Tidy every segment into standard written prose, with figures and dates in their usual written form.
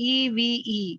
EVE।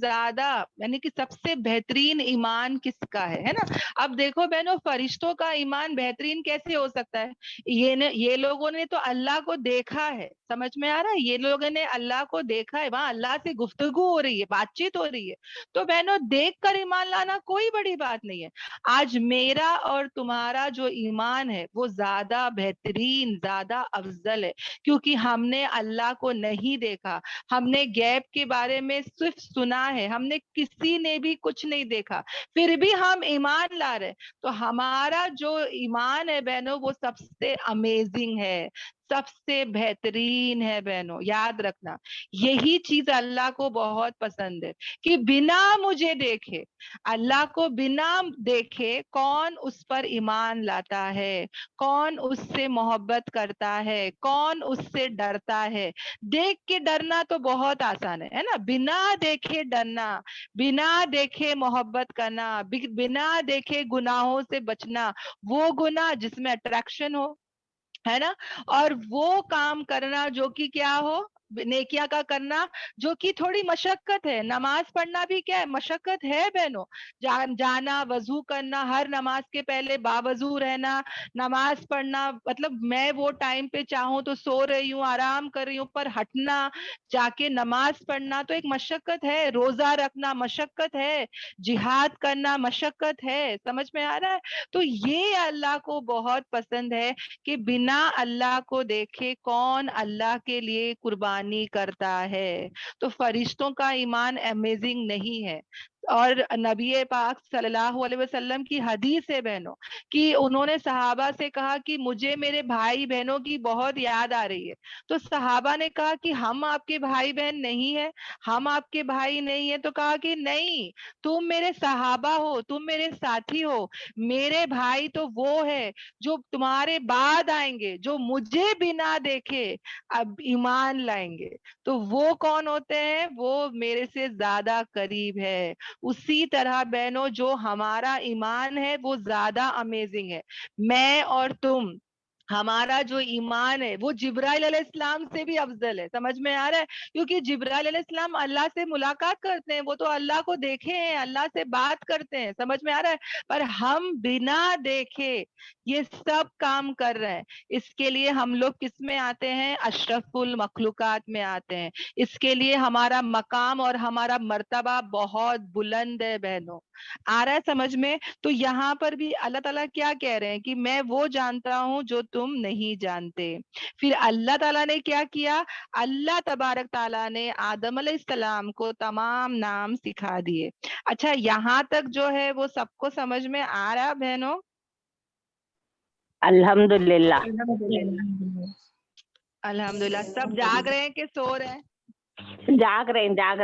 زیادہ یعنی کہ سب سے بہترین ایمان کس کا ہے نا. اب دیکھو بہنوں, فرشتوں کا ایمان بہترین کیسے ہو سکتا ہے؟ یہ لوگوں نے تو اللہ کو دیکھا ہے, سمجھ میں آ رہا ہے, یہ لوگوں نے اللہ کو دیکھا ہے, وہاں اللہ سے گفتگو ہو رہی ہے, بات چیت ہو رہی ہے. تو بہنوں دیکھ کر ایمان لانا کوئی بڑی بات نہیں ہے. آج میرا اور تمہارا جو ایمان ہے وہ زیادہ بہترین, زیادہ افضل ہے, کیونکہ ہم نے اللہ کو نہیں دیکھا, ہم نے غیب کے بارے میں صرف سنا ہے, ہم نے کسی نے بھی کچھ نہیں دیکھا, پھر بھی ہم ایمان لا رہے. تو ہمارا جو ایمان ہے بہنوں وہ سب سے امیزنگ ہے, سب سے بہترین ہے بہنوں, یاد رکھنا. یہی چیز اللہ کو بہت پسند ہے کہ بنا مجھے دیکھے, اللہ کو بنا دیکھے کون اس پر ایمان لاتا ہے, کون اس سے محبت کرتا ہے, کون اس سے ڈرتا ہے. دیکھ کے ڈرنا تو بہت آسان ہے نا, بنا دیکھے ڈرنا, بنا دیکھے محبت کرنا, بنا دیکھے گناہوں سے بچنا, وہ گناہ جس میں اٹریکشن ہو, ہے نا, اور وہ کام کرنا جو کہ کیا ہو, نیکیاں کا کرنا جو کہ تھوڑی مشقت ہے. نماز پڑھنا بھی کیا ہے, مشقت ہے بہنوں. جانا, وضو کرنا, ہر نماز کے پہلے باوضو رہنا, نماز پڑھنا, مطلب میں وہ ٹائم پہ چاہوں تو سو رہی ہوں, آرام کر رہی ہوں, پر ہٹنا, جا کے نماز پڑھنا تو ایک مشقت ہے. روزہ رکھنا مشقت ہے, جہاد کرنا مشقت ہے, سمجھ میں آ رہا ہے. تو یہ اللہ کو بہت پسند ہے کہ بنا اللہ کو دیکھے کون اللہ کے لیے قربانی کرتا ہے. تو فرشتوں کا ایمان امیزنگ نہیں ہے. اور نبی پاک صلی اللہ علیہ وسلم کی حدیث ہے بہنوں کہ انہوں نے صحابہ سے کہا کہ مجھے میرے بھائی بہنوں کی بہت یاد آ رہی ہے. تو صحابہ نے کہا کہ ہم آپ کے بھائی بہن نہیں ہیں, ہم آپ کے بھائی نہیں ہیں. تو کہا کہ نہیں, تم میرے صحابہ ہو, تم میرے ساتھی ہو, میرے بھائی تو وہ ہے جو تمہارے بعد آئیں گے, جو مجھے بنا دیکھے اب ایمان لائیں گے. تو وہ کون ہوتے ہیں, وہ میرے سے زیادہ قریب ہے. اسی طرح بہنوں جو ہمارا ایمان ہے وہ زیادہ امیزنگ ہے. میں اور تم, ہمارا جو ایمان ہے وہ جبرائیل علیہ السلام سے بھی افضل ہے, سمجھ میں آ رہا ہے, کیونکہ جبرائیل علیہ السلام اللہ سے ملاقات کرتے ہیں, وہ تو اللہ کو دیکھے ہیں, اللہ سے بات کرتے ہیں, سمجھ میں آ رہا ہے. پر ہم بنا دیکھے یہ سب کام کر رہے ہیں. اس کے لیے ہم لوگ کس میں آتے ہیں, اشرف المخلوقات میں آتے ہیں. اس کے لیے ہمارا مقام اور ہمارا مرتبہ بہت بلند ہے بہنوں, آ رہا ہے سمجھ میں. تو یہاں پر بھی اللہ تعالیٰ کیا کہہ رہے ہیں کہ میں وہ جانتا ہوں جو تم نہیں جانتے. پھر اللہ تعالیٰ نے کیا کیا, اللہ تبارک تعالیٰ نے آدم علیہ السلام کو تمام نام سکھا دیے. اچھا یہاں تک جو ہے وہ سب کو سمجھ میں آ رہا بہنوں؟ الحمدللہ. الحمدللہ. سب جاگ رہے ہیں کہ سو رہے ہیں؟ جاگ رہے جاگ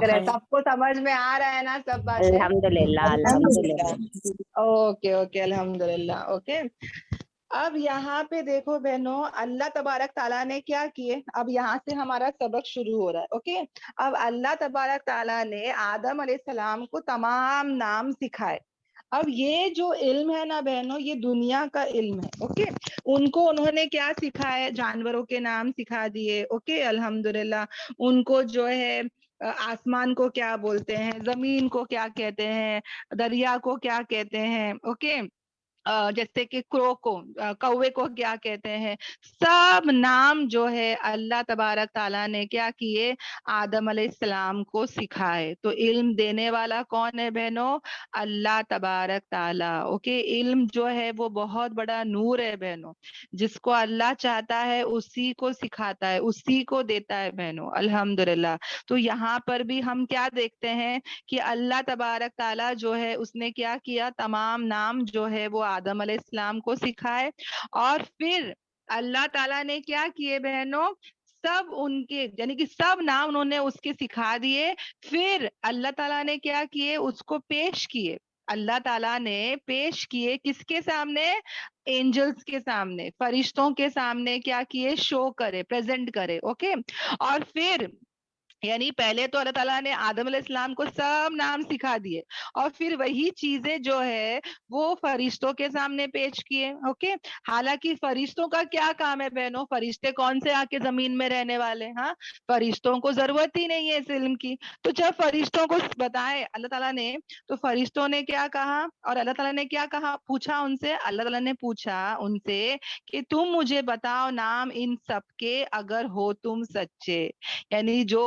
رہے, سب کو سمجھ میں آ رہا ہے نا سب باتیں؟ الحمدللہ. الحمدللہ. اوکے اوکے, الحمدللہ. اوکے, اب یہاں پہ دیکھو بہنوں, اللہ تبارک تعالیٰ نے کیا کیے, اب یہاں سے ہمارا سبق شروع ہو رہا ہے. اوکے, اب اللہ تبارک تعالیٰ نے آدم علیہ السلام کو تمام نام سکھائے. اب یہ جو علم ہے نا بہنوں, یہ دنیا کا علم ہے. اوکے, ان کو انہوں نے کیا سکھایا, جانوروں کے نام سکھا دیے. اوکے, الحمدللہ. ان کو جو ہے آسمان کو کیا بولتے ہیں, زمین کو کیا کہتے ہیں, دریا کو کیا کہتے ہیں. اوکے, جیسے کہ کرو کو, کوے کو کیا کہتے ہیں, سب نام جو ہے اللہ تبارک تعالیٰ نے کیا کیے, آدم علیہ السلام کو سکھائے. تو علم دینے والا کون ہے بہنوں, اللہ تبارک تعالیٰ. اوکے, علم جو ہے وہ بہت بڑا نور ہے بہنوں, جس کو اللہ چاہتا ہے اسی کو سکھاتا ہے, اسی کو دیتا ہے بہنوں, الحمدللہ. تو یہاں پر بھی ہم کیا دیکھتے ہیں کہ اللہ تبارک تعالیٰ جو ہے اس نے کیا کیا, تمام نام جو ہے وہ آدم علیہ السلام کو سکھائے. اور پھر اللہ تعالیٰ نے کیا کیے بہنوں, سب ان کے یعنی کہ سب نام انہوں نے اس کے سکھا دیے. پھر اللہ تعالیٰ نے کیا کیے, اس کو پیش کیے. اللہ تعالیٰ نے پیش کیے کس کے سامنے, اینجلز کے سامنے, فرشتوں کے سامنے کیا کیے, شو کرے, پریزنٹ کرے. اوکے, اور پھر یعنی پہلے تو اللہ تعالیٰ نے آدم علیہ السلام کو سب نام سکھا دیے اور پھر وہی چیزیں جو ہے وہ فرشتوں کے سامنے پیش کیے. اوکے, حالانکہ فرشتوں کا کیا کام ہے بہنوں؟ فرشتے کون سے آ کے زمین میں رہنے والے؟ ہاں, فرشتوں کو ضرورت ہی نہیں ہے اس علم کی. تو جب فرشتوں کو بتائے اللہ تعالیٰ نے تو فرشتوں نے کیا کہا اور اللہ تعالیٰ نے کیا کہا؟ پوچھا ان سے, اللہ تعالیٰ نے پوچھا ان سے کہ تم مجھے بتاؤ نام ان سب کے اگر ہو تم سچے. یعنی جو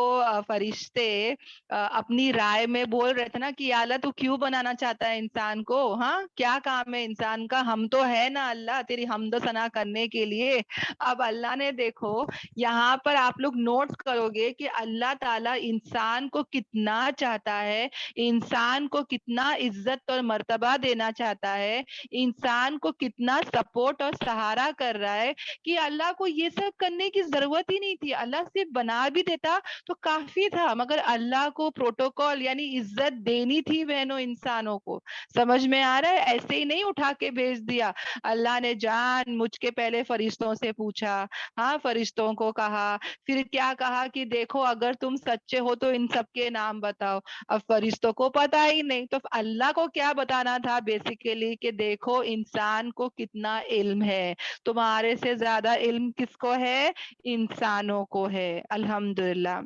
فرشتے اپنی رائے میں بول رہے تھے نا کہ یا اللہ تو کیوں بنانا چاہتا ہے انسان کو, ہاں کیا کام ہے انسان کا, ہم تو ہے نا اللہ تیری حمد و ثنا کرنے کے لیے. اب اللہ نے دیکھو یہاں پر آپ لوگ نوٹ کرو گے کہ اللہ تعالیٰ انسان کو کتنا چاہتا ہے, انسان کو کتنا عزت اور مرتبہ دینا چاہتا ہے, انسان کو کتنا سپورٹ اور سہارا کر رہا ہے کہ اللہ کو یہ سب کرنے کی ضرورت ہی نہیں تھی. اللہ صرف بنا بھی دیتا تو کافی تھا, مگر اللہ کو پروٹوکول یعنی عزت دینی تھی بہنوں انسانوں کو. سمجھ میں آ رہا ہے؟ ایسے ہی نہیں اٹھا کے بھیج دیا. اللہ نے جان مجھ کے پہلے فرشتوں سے پوچھا, ہاں فرشتوں کو کہا, پھر کیا کہا کہ دیکھو اگر تم سچے ہو تو ان سب کے نام بتاؤ. اب فرشتوں کو پتا ہی نہیں تو اللہ کو کیا بتانا تھا بیسیکلی کہ دیکھو انسان کو کتنا علم ہے, تمہارے سے زیادہ علم کس کو ہے؟ انسانوں کو ہے. الحمدللہ.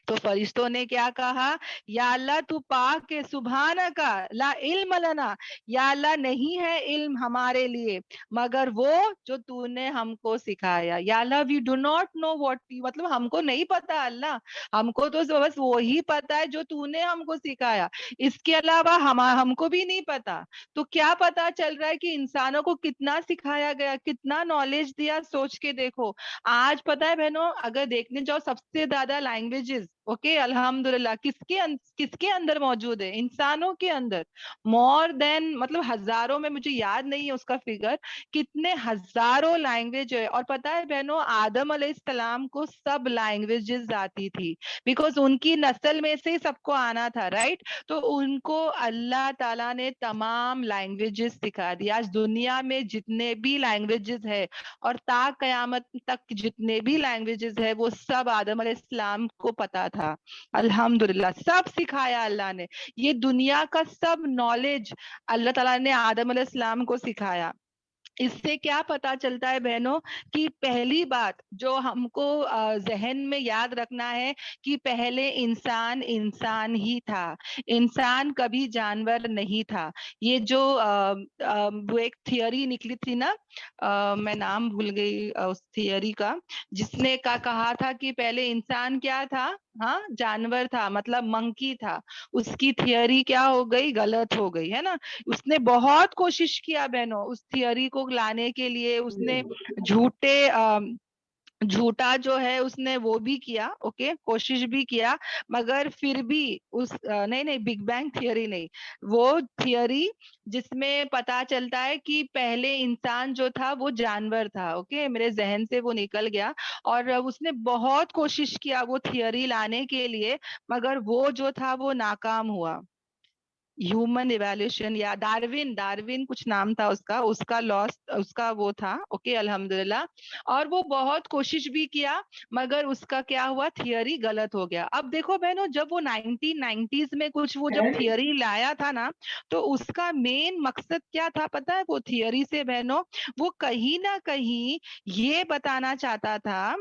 تو فرشتوں نے کیا کہا؟ یا اللہ تو پاک ہے, سبحانکا لا علم لنا, یا اللہ نہیں ہے علم ہمارے لیے مگر وہ جو تو نے ہم کو سکھایا. یا اللہ we do not know what, مطلب ہم کو نہیں پتا اللہ, ہم کو تو بس وہی پتا ہے جو تو نے ہم کو سکھایا, اس کے علاوہ ہم کو بھی نہیں پتا. تو کیا پتا چل رہا ہے کہ انسانوں کو کتنا سکھایا گیا, کتنا نالج دیا. سوچ کے دیکھو آج پتا ہے بہنوں اگر دیکھنے جاؤ سب سے زیادہ لینگویجز اوکے الحمدللہ کس کے اندر موجود ہے؟ انسانوں کے اندر. مور دین مطلب ہزاروں میں, مجھے یاد نہیں ہے اس کا فگر, کتنے ہزاروں لینگویج ہے. اور پتا ہے بہنوں آدم علیہ السلام کو سب لینگویجز آتی تھی بیکاز ان کی نسل میں سے سب کو آنا تھا, رائٹ. تو ان کو اللہ تعالیٰ نے تمام لینگویجز سکھا دی. آج دنیا میں جتنے بھی لینگویجز ہے اور تا قیامت تک جتنے بھی لینگویجز ہے وہ سب آدم علیہ السلام کو پتا تھا. الحمدللہ سب سکھایا اللہ نے. یہ دنیا کا سب نالج اللہ تعالیٰ نے آدم علیہ السلام کو سکھایا. اس سے کیا پتا چلتا ہے بہنوں کہ پہلی بات جو ہم کو ذہن میں یاد رکھنا ہے کہ پہلے انسان ہی تھا, انسان کبھی جانور نہیں تھا. یہ جو وہ ایک تھیوری نکلی تھی نا, میں نام بھول گئی اس تھیوری کا, جس نے کہا تھا کہ پہلے انسان کیا تھا؟ ہاں جانور تھا, مطلب منکی تھا. اس کی تھیوری کیا ہو گئی؟ غلط ہو گئی ہے نا. اس نے بہت کوشش کیا بہنوں اس تھیوری کو لانے کے لیے, اس نے جھوٹا جو ہے اس نے وہ بھی کیا, اوکے کوشش بھی کیا, مگر پھر بھی اس نہیں بگ بینگ تھیوری نہیں, وہ تھیوری جس میں پتا چلتا ہے کہ پہلے انسان جو تھا وہ جانور تھا. اوکے میرے ذہن سے وہ نکل گیا, اور اس نے بہت کوشش کیا وہ تھیوری لانے کے لیے, مگر وہ جو تھا وہ ناکام ہوا. ہیومن ایویلیوشن یا ڈاروین کچھ نام تھا اس کا لاس, اس کا وہ تھا. اوکے الحمدللہ. اور وہ بہت کوشش بھی کیا مگر اس کا کیا ہوا؟ تھیوری غلط ہو گیا. اب دیکھو بہنوں جب وہ 1990s میں کچھ وہ جب تھیوری لایا تھا نا تو اس کا مین مقصد کیا تھا پتا ہے؟ وہ تھیوری سے بہنوں وہ کہیں نہ کہیں یہ بتانا چاہتا تھا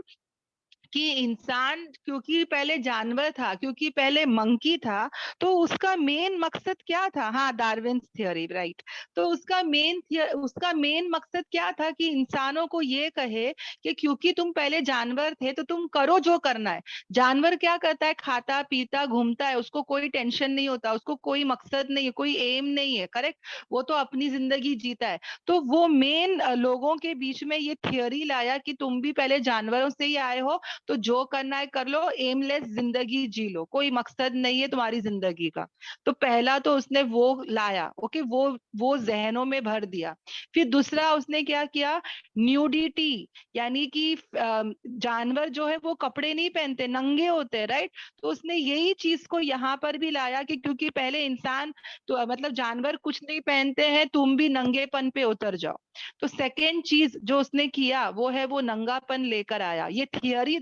کہ انسان کیونکہ پہلے جانور تھا, کیونکہ پہلے منکی تھا, تو اس کا مین مقصد کیا تھا؟ ہاں ڈاروینس تھیوری, رائٹ. تو اس کا مین مقصد کیا تھا کہ انسانوں کو یہ کہے کہ کیونکہ تم پہلے جانور تھے تو تم کرو جو کرنا ہے. جانور کیا کرتا ہے؟ کھاتا پیتا گھومتا ہے, اس کو کوئی ٹینشن نہیں ہوتا, اس کو کوئی مقصد نہیں ہے, کوئی ایم نہیں ہے, کریکٹ. وہ تو اپنی زندگی جیتا ہے. تو وہ مین لوگوں کے بیچ میں یہ تھیوری لایا کہ تم بھی پہلے جانوروں سے ہی آئے ہو تو جو کرنا ہے کر لو, ایم لیس زندگی جی لو, کوئی مقصد نہیں ہے تمہاری زندگی کا. تو پہلا تو اس نے وہ لایا, اوکے وہ ذہنوں میں بھر دیا. پھر دوسرا اس نے کیا کیا؟ نیوڈیٹی, یعنی کہ جانور جو ہے وہ کپڑے نہیں پہنتے, ننگے ہوتے, رائٹ. تو اس نے یہی چیز کو یہاں پر بھی لایا کہ کیونکہ پہلے انسان تو مطلب جانور کچھ نہیں پہنتے ہیں, تم بھی ننگے پن پہ اتر جاؤ. تو سیکنڈ چیز جو اس نے کیا وہ ہے وہ ننگا پن لے کر آیا. یہ تھیوری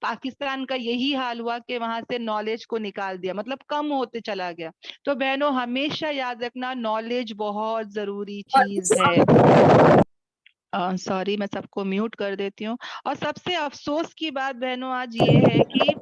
پاکستان کا یہی حال ہوا کہ وہاں سے نالج کو نکال دیا, مطلب کم ہوتے چلا گیا. تو بہنوں ہمیشہ یاد رکھنا نالج بہت ضروری چیز ہے. سوری میں سب کو میوٹ کر دیتی ہوں. اور سب سے افسوس کی بات بہنوں آج یہ ہے کہ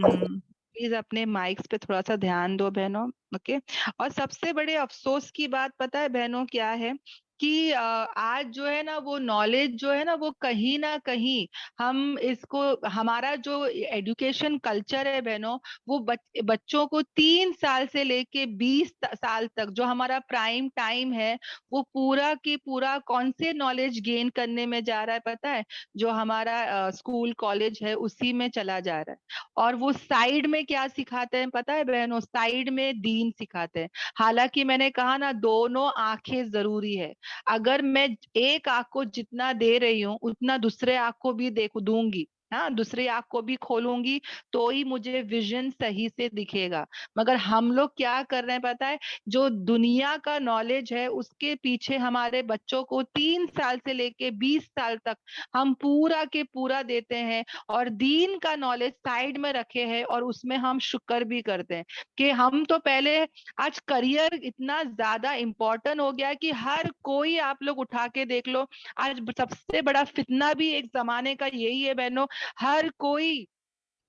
پلیز اپنے مائکس پہ تھوڑا سا دھیان دو بہنوں, اوکے. اور سب سے بڑے افسوس کی بات پتہ ہے بہنوں کیا ہے کہ آج جو ہے نا وہ نالج جو ہے نا وہ کہیں نہ کہیں ہم اس کو, ہمارا جو ایڈوکیشن کلچر ہے بہنوں, وہ بچوں کو 3 سال سے لے کے 20 سال تک جو ہمارا پرائم ٹائم ہے, وہ پورا کی پورا کون سے نالج گین کرنے میں جا رہا ہے پتہ ہے, جو ہمارا اسکول کالج ہے اسی میں چلا جا رہا ہے. اور وہ سائیڈ میں کیا سکھاتے ہیں پتہ ہے بہنوں, سائیڈ میں دین سکھاتے ہیں. حالانکہ میں نے کہا نا دونوں آنکھیں ضروری ہے. اگر میں ایک آنکھ کو جتنا دے رہی ہوں اتنا دوسرے آنکھ کو بھی دوں گی, ہاں دوسری آنکھ کو بھی کھولوں گی تو ہی مجھے ویژن صحیح سے دکھے گا. مگر ہم لوگ کیا کر رہے ہیں پتہ ہے, جو دنیا کا نالج ہے اس کے پیچھے ہمارے بچوں کو 3 سال سے لے کے 20 سال تک ہم پورا کے پورا دیتے ہیں, اور دین کا نالج سائیڈ میں رکھے ہیں. اور اس میں ہم شکر بھی کرتے ہیں کہ ہم تو پہلے, آج کریئر اتنا زیادہ امپورٹنٹ ہو گیا کہ ہر کوئی, آپ لوگ اٹھا کے دیکھ لو, آج سب سے بڑا فتنہ بھی ایک زمانے کا یہی ہے بہنوں, ہر کوئی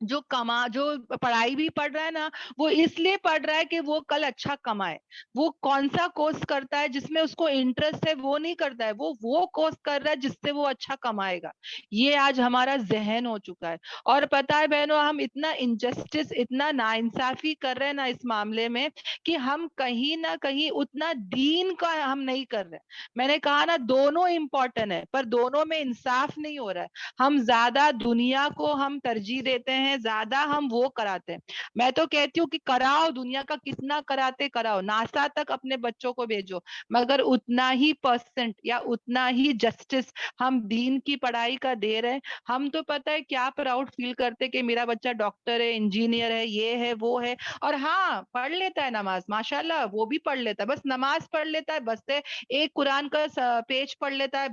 جو پڑھائی بھی پڑھ رہا ہے نا, وہ اس لیے پڑھ رہا ہے کہ وہ کل اچھا کمائے. وہ کون سا کورس کرتا ہے جس میں اس کو انٹرسٹ ہے وہ نہیں کرتا ہے, وہ کورس کر رہا ہے جس سے وہ اچھا کمائے گا. یہ آج ہمارا ذہن ہو چکا ہے. اور پتہ ہے بہنوں ہم اتنا انجسٹس, اتنا ناانصافی کر رہے ہیں نا اس معاملے میں کہ ہم کہیں نہ کہیں اتنا دین کا ہم نہیں کر رہے. میں نے کہا نا دونوں امپورٹنٹ ہے پر دونوں میں انصاف نہیں ہو رہا ہے. ہم زیادہ دنیا کو ہم ترجیح دیتے ہیں, زیادہ ہم وہ کراتے ہیں. میں تو کہتی ہوں کہ کراؤ, دنیا کا کتنا کراتے کراؤ, ناسا تک اپنے بچوں کو بھیجو, مگر اتنا ہی پرسنٹ یا اتنا ہی جسٹس ہم دین کی پڑھائی کا دے رہے ہیں. ہم تو پتہ ہے کیا پراؤڈ فیل کرتے کہ میرا بچہ ڈاکٹر ہے, انجینئر ہے, یہ ہے وہ ہے. اور ہاں پڑھ لیتا ہے نماز, ماشاءاللہ وہ بھی پڑھ لیتا ہے, بس نماز پڑھ لیتا ہے, بس سے ایک قرآن کا پیج پڑھ لیتا ہے,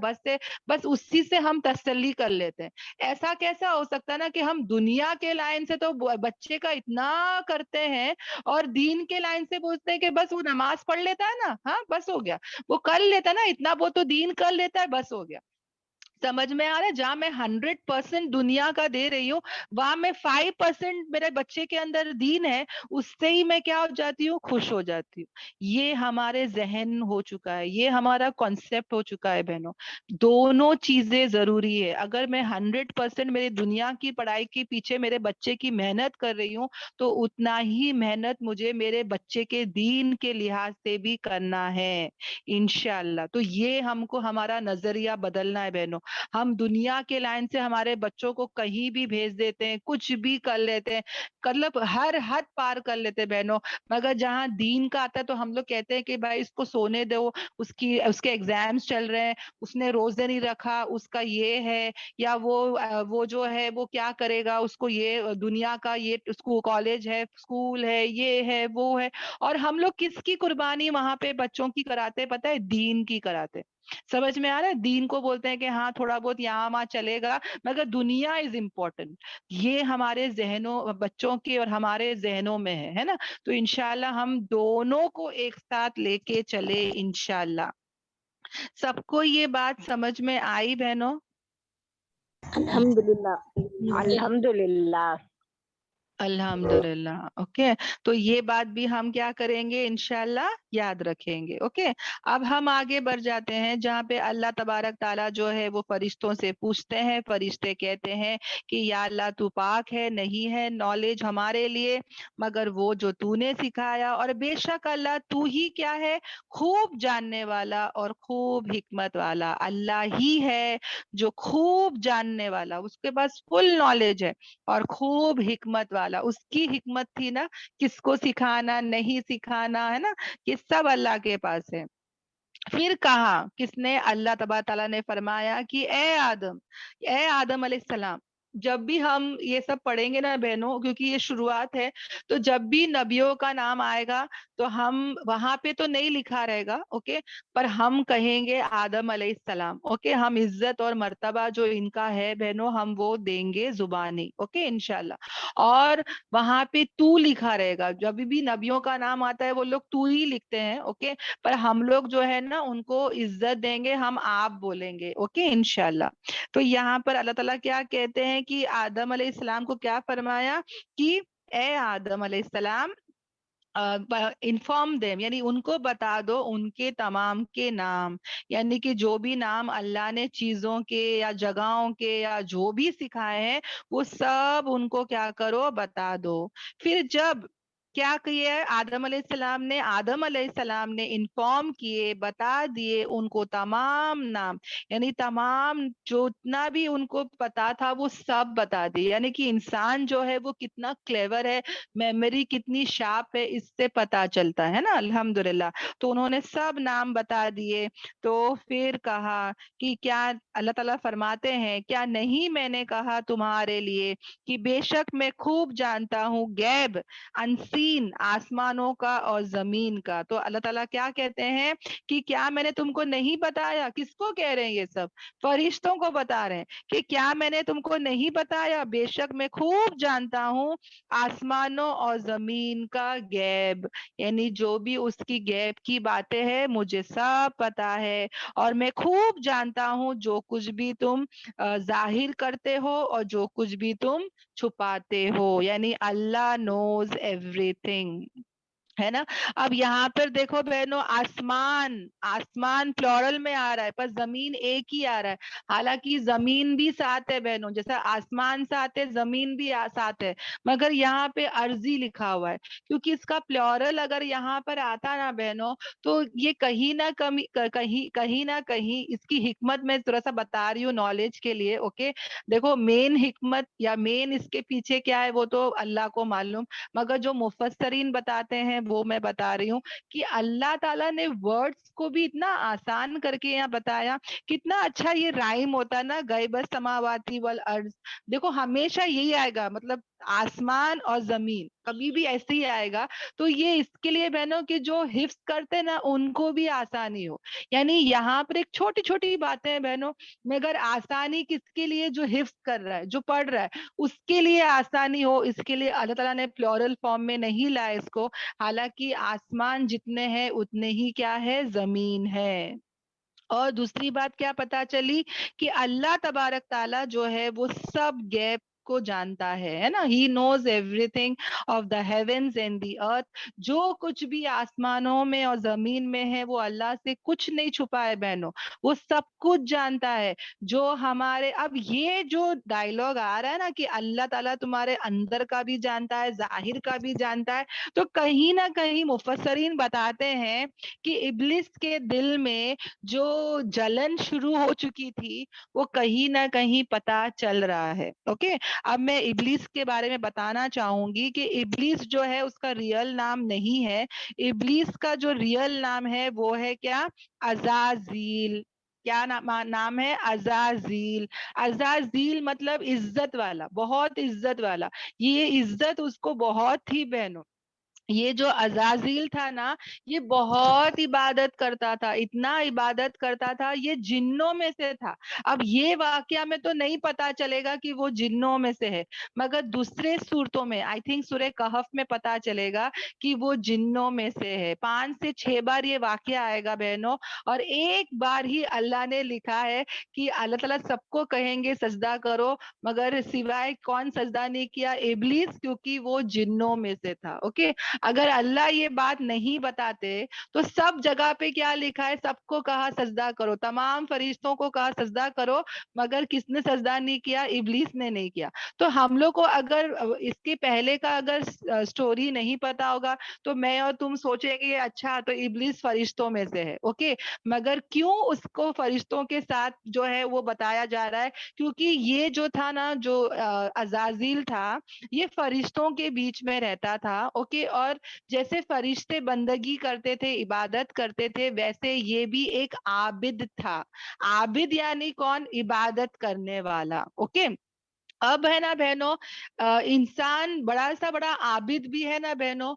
بس اسی سے ہم تسلی کر لیتے ہیں. ایسا کیسا ہو سکتا ہے نا کہ ہم دنیا کے لائن سے تو بچے کا اتنا کرتے ہیں اور دین کے لائن سے پوچھتے ہیں کہ بس وہ نماز پڑھ لیتا ہے نا, ہاں بس ہو گیا, وہ کر لیتا ہے نا اتنا, وہ تو دین کر لیتا ہے, بس ہو گیا. سمجھ میں آ رہا ہے, جہاں میں 100% دنیا کا دے رہی ہوں وہاں میں 5% میرے بچے کے اندر دین ہے, اس سے ہی میں کیا ہو جاتی ہوں, خوش ہو جاتی ہوں. یہ ہمارے ذہن ہو چکا ہے, یہ ہمارا کانسیپٹ ہو چکا ہے بہنوں. دونوں چیزیں ضروری ہے. اگر میں 100% میری دنیا کی پڑھائی کے پیچھے میرے بچے کی محنت کر رہی ہوں تو اتنا ہی محنت مجھے میرے بچے کے دین کے لحاظ سے بھی کرنا ہے انشاءاللہ. تو یہ ہم کو ہمارا نظریہ بدلنا ہے بہنوں. ہم دنیا کے لائن سے ہمارے بچوں کو کہیں بھی بھیج دیتے ہیں, کچھ بھی کر لیتے ہیں, مطلب ہر حد پار کر لیتے بہنوں. مگر جہاں دین کا آتا ہے تو ہم لوگ کہتے ہیں کہ بھائی اس کو سونے دو, اس کے ایگزامز چل رہے ہیں, اس نے روزے نہیں رکھا, اس کا یہ ہے, یا وہ جو ہے وہ کیا کرے گا, اس کو یہ دنیا کا یہ کالج ہے, اسکول ہے, یہ ہے وہ ہے. اور ہم لوگ کس کی قربانی وہاں پہ بچوں کی کراتے پتہ ہے, دین کی کراتے. سمجھ میں آ رہا ہے, دین کو بولتے ہیں کہ ہاں تھوڑا بہت یہاں وہاں چلے گا مگر دنیا از امپورٹنٹ. یہ ہمارے ذہنوں, بچوں کے اور ہمارے ذہنوں میں ہے نا. تو انشاءاللہ ہم دونوں کو ایک ساتھ لے کے چلے انشاءاللہ. سب کو یہ بات سمجھ میں آئی بہنوں؟ الحمدللہ. الحمدللہ. الحمدللہ. اوکے, تو یہ بات بھی ہم کیا کریں گے انشاءاللہ, یاد رکھیں گے. اوکے, اب ہم آگے بڑھ جاتے ہیں جہاں پہ اللہ تبارک تعالیٰ جو ہے وہ فرشتوں سے پوچھتے ہیں. فرشتے کہتے ہیں کہ یا اللہ تو پاک ہے, نہیں ہے نالج ہمارے لیے مگر وہ جو تو نے سکھایا, اور بے شک اللہ تو ہی کیا ہے, خوب جاننے والا اور خوب حکمت والا. اللہ ہی ہے جو خوب جاننے والا, اس کے پاس فل نالج ہے اور خوب حکمت والا. اس کی حکمت تھی نا کس کو سکھانا نہیں سکھانا, ہے نا, یہ سب اللہ کے پاس ہے. پھر کہا کس نے, اللہ تبارک تعالیٰ نے فرمایا کہ اے آدم علیہ السلام, جب بھی ہم یہ سب پڑھیں گے نا بہنوں, کیونکہ یہ شروعات ہے, تو جب بھی نبیوں کا نام آئے گا تو ہم وہاں پہ تو نہیں لکھا رہے گا اوکے, پر ہم کہیں گے آدم علیہ السلام. اوکے, ہم عزت اور مرتبہ جو ان کا ہے بہنوں ہم وہ دیں گے زبانی. اوکے انشاءاللہ. اور وہاں پہ تو لکھا رہے گا, جب بھی نبیوں کا نام آتا ہے وہ لوگ تو ہی لکھتے ہیں. اوکے, پر ہم لوگ جو ہے نا ان کو عزت دیں گے, ہم آپ بولیں گے. اوکے انشاءاللہ. تو یہاں پر اللہ تعالیٰ کیا کہتے ہیں کہ آدم علیہ السلام کو کیا فرمایا کہ اے آدم علیہ السلام انفارم دیم, یعنی ان کو بتا دو ان کے تمام کے نام, یعنی کہ جو بھی نام اللہ نے چیزوں کے یا جگہوں کے یا جو بھی سکھائے ہیں وہ سب ان کو کیا کرو بتا دو. پھر جب کیا کیے آدم علیہ السلام نے انفارم کیے, بتا دیے ان کو تمام نام, یعنی تمام جو اتنا بھی ان کو پتا تھا وہ سب بتا دیے. یعنی کہ انسان جو ہے وہ کتنا کلیور ہے, میموری کتنی شارپ ہے, اس سے پتا چلتا ہے نا الحمدللہ. تو انہوں نے سب نام بتا دیے. تو پھر کہا کہ کیا اللہ تعالیٰ فرماتے ہیں کیا نہیں میں نے کہا تمہارے لیے کہ بے شک میں خوب جانتا ہوں غیب انسین آسمانوں کا اور زمین کا. تو اللہ تعالیٰ کیا کہتے ہیں کہ کیا میں نے تم کو نہیں بتایا. کس کو کہہ رہے ہیں یہ سب؟ فرشتوں کو بتا رہے ہیں کہ کیا میں نے تم کو نہیں بتایا, بے شک میں خوب جانتا ہوں آسمانوں اور زمین کا غیب, یعنی جو بھی اس کی غیب کی باتیں ہیں مجھے سب پتا ہے, اور میں خوب جانتا ہوں جو کچھ بھی تم ظاہر کرتے ہو اور جو کچھ بھی تم چھپاتے ہو. یعنی اللہ نوز ایوری تھنگ, ہے نا. اب یہاں پر دیکھو بہنوں, آسمان پلورل میں آ رہا ہے پر زمین ایک ہی آ رہا ہے. حالانکہ زمین بھی ساتھ ہے بہنوں, جیسا آسمان ساتھ ہے زمین بھی ساتھ ہے, مگر یہاں پہ ارضی لکھا ہوا ہے کیونکہ اس کا پلورل اگر یہاں پر آتا نا بہنوں تو یہ کہیں نہ کہیں اس کی حکمت میں تھوڑا سا بتا رہی ہوں نالج کے لیے. اوکے, دیکھو مین حکمت یا مین اس کے پیچھے کیا ہے وہ تو اللہ کو معلوم, مگر جو مفسرین بتاتے ہیں وہ میں بتا رہی ہوں کہ اللہ تعالیٰ نے ورڈز کو بھی اتنا آسان کر کے یہاں بتایا. کتنا اچھا یہ رائم ہوتا نا, غیب السماواتی والارض. دیکھو ہمیشہ یہی آئے گا, مطلب آسمان اور زمین کبھی بھی ایسے ہی آئے گا. تو یہ اس کے لیے بہنوں کہ جو حفظ کرتے نا ان کو بھی آسانی ہو. یعنی یہاں پر ایک چھوٹی چھوٹی باتیں ہیں بہنوں, مگر آسانی کس کے لیے؟ جو حفظ کر رہا ہے, جو پڑھ رہا ہے اس کے لیے آسانی ہو. اس کے لیے اللہ تعالیٰ نے پلورل فارم میں نہیں لایا اس کو, حالانکہ آسمان جتنے ہیں اتنے ہی کیا ہے زمین ہے. اور دوسری بات کیا پتا چلی کہ اللہ تبارک تعالیٰ جو ہے وہ سب غیب کو جانتا ہے نا. He knows everything of the heavens and the earth. جو کچھ بھی آسمانوں میں اور زمین میں ہے وہ اللہ سے کچھ نہیں چھپا ہے بہنوں, وہ سب کچھ جانتا ہے. جو ہمارے اب یہ جو ڈائلوگ آ رہا ہے نا کہ اللہ تعالیٰ تمہارے اندر کا بھی جانتا ہے ظاہر کا بھی جانتا ہے, تو کہیں نہ کہیں مفسرین بتاتے ہیں کہ ابلیس کے دل میں جو جلن شروع ہو چکی تھی وہ کہیں نہ کہیں پتا چل رہا ہے. اوکے, اب میں ابلیس کے بارے میں بتانا چاہوں گی کہ ابلیس جو ہے اس کا ریئل نام نہیں ہے. ابلیس کا جو ریئل نام ہے وہ ہے کیا؟ عزازیل. کیا نام ہے؟ عزازیل. عزازیل مطلب عزت والا, بہت عزت والا. یہ عزت اس کو بہت ہی بہنوں, یہ جو عزازیل تھا نا یہ بہت عبادت کرتا تھا, اتنا عبادت کرتا تھا, یہ جنوں میں سے تھا. اب یہ واقعہ میں تو نہیں پتا چلے گا کہ وہ جنوں میں سے ہے, مگر دوسرے صورتوں میں آئی تھنک سورہ کہف میں پتا چلے گا کہ وہ جنوں میں سے ہے. 5 سے 6 بار یہ واقعہ آئے گا بہنوں, اور ایک بار ہی اللہ نے لکھا ہے کہ اللہ تعالیٰ سب کو کہیں گے سجدہ کرو, مگر سوائے کون سجدہ نہیں کیا؟ ابلیس, کیونکہ وہ جنوں میں سے تھا. اوکے, اگر اللہ یہ بات نہیں بتاتے تو سب جگہ پہ کیا لکھا ہے؟ سب کو کہا سجدہ کرو, تمام فرشتوں کو کہا سجدہ کرو, مگر کس نے سجدہ نہیں کیا؟ ابلیس نے نہیں کیا. تو ہم لوگ کو اگر اس کے پہلے کا اگر سٹوری نہیں پتا ہوگا تو میں اور تم سوچیں گے اچھا تو ابلیس فرشتوں میں سے ہے. اوکے, مگر کیوں اس کو فرشتوں کے ساتھ جو ہے وہ بتایا جا رہا ہے؟ کیونکہ یہ جو تھا نا, جو عزازیل تھا, یہ فرشتوں کے بیچ میں رہتا تھا. اوکے, اور جیسے فرشتے بندگی کرتے تھے, عبادت کرتے تھے, ویسے یہ بھی ایک عابد تھا. عابد یعنی کون؟ عبادت کرنے والا. اوکے, اب ہے نا بہنوں انسان بڑا سا بڑا عابد بھی ہے نا بہنوں،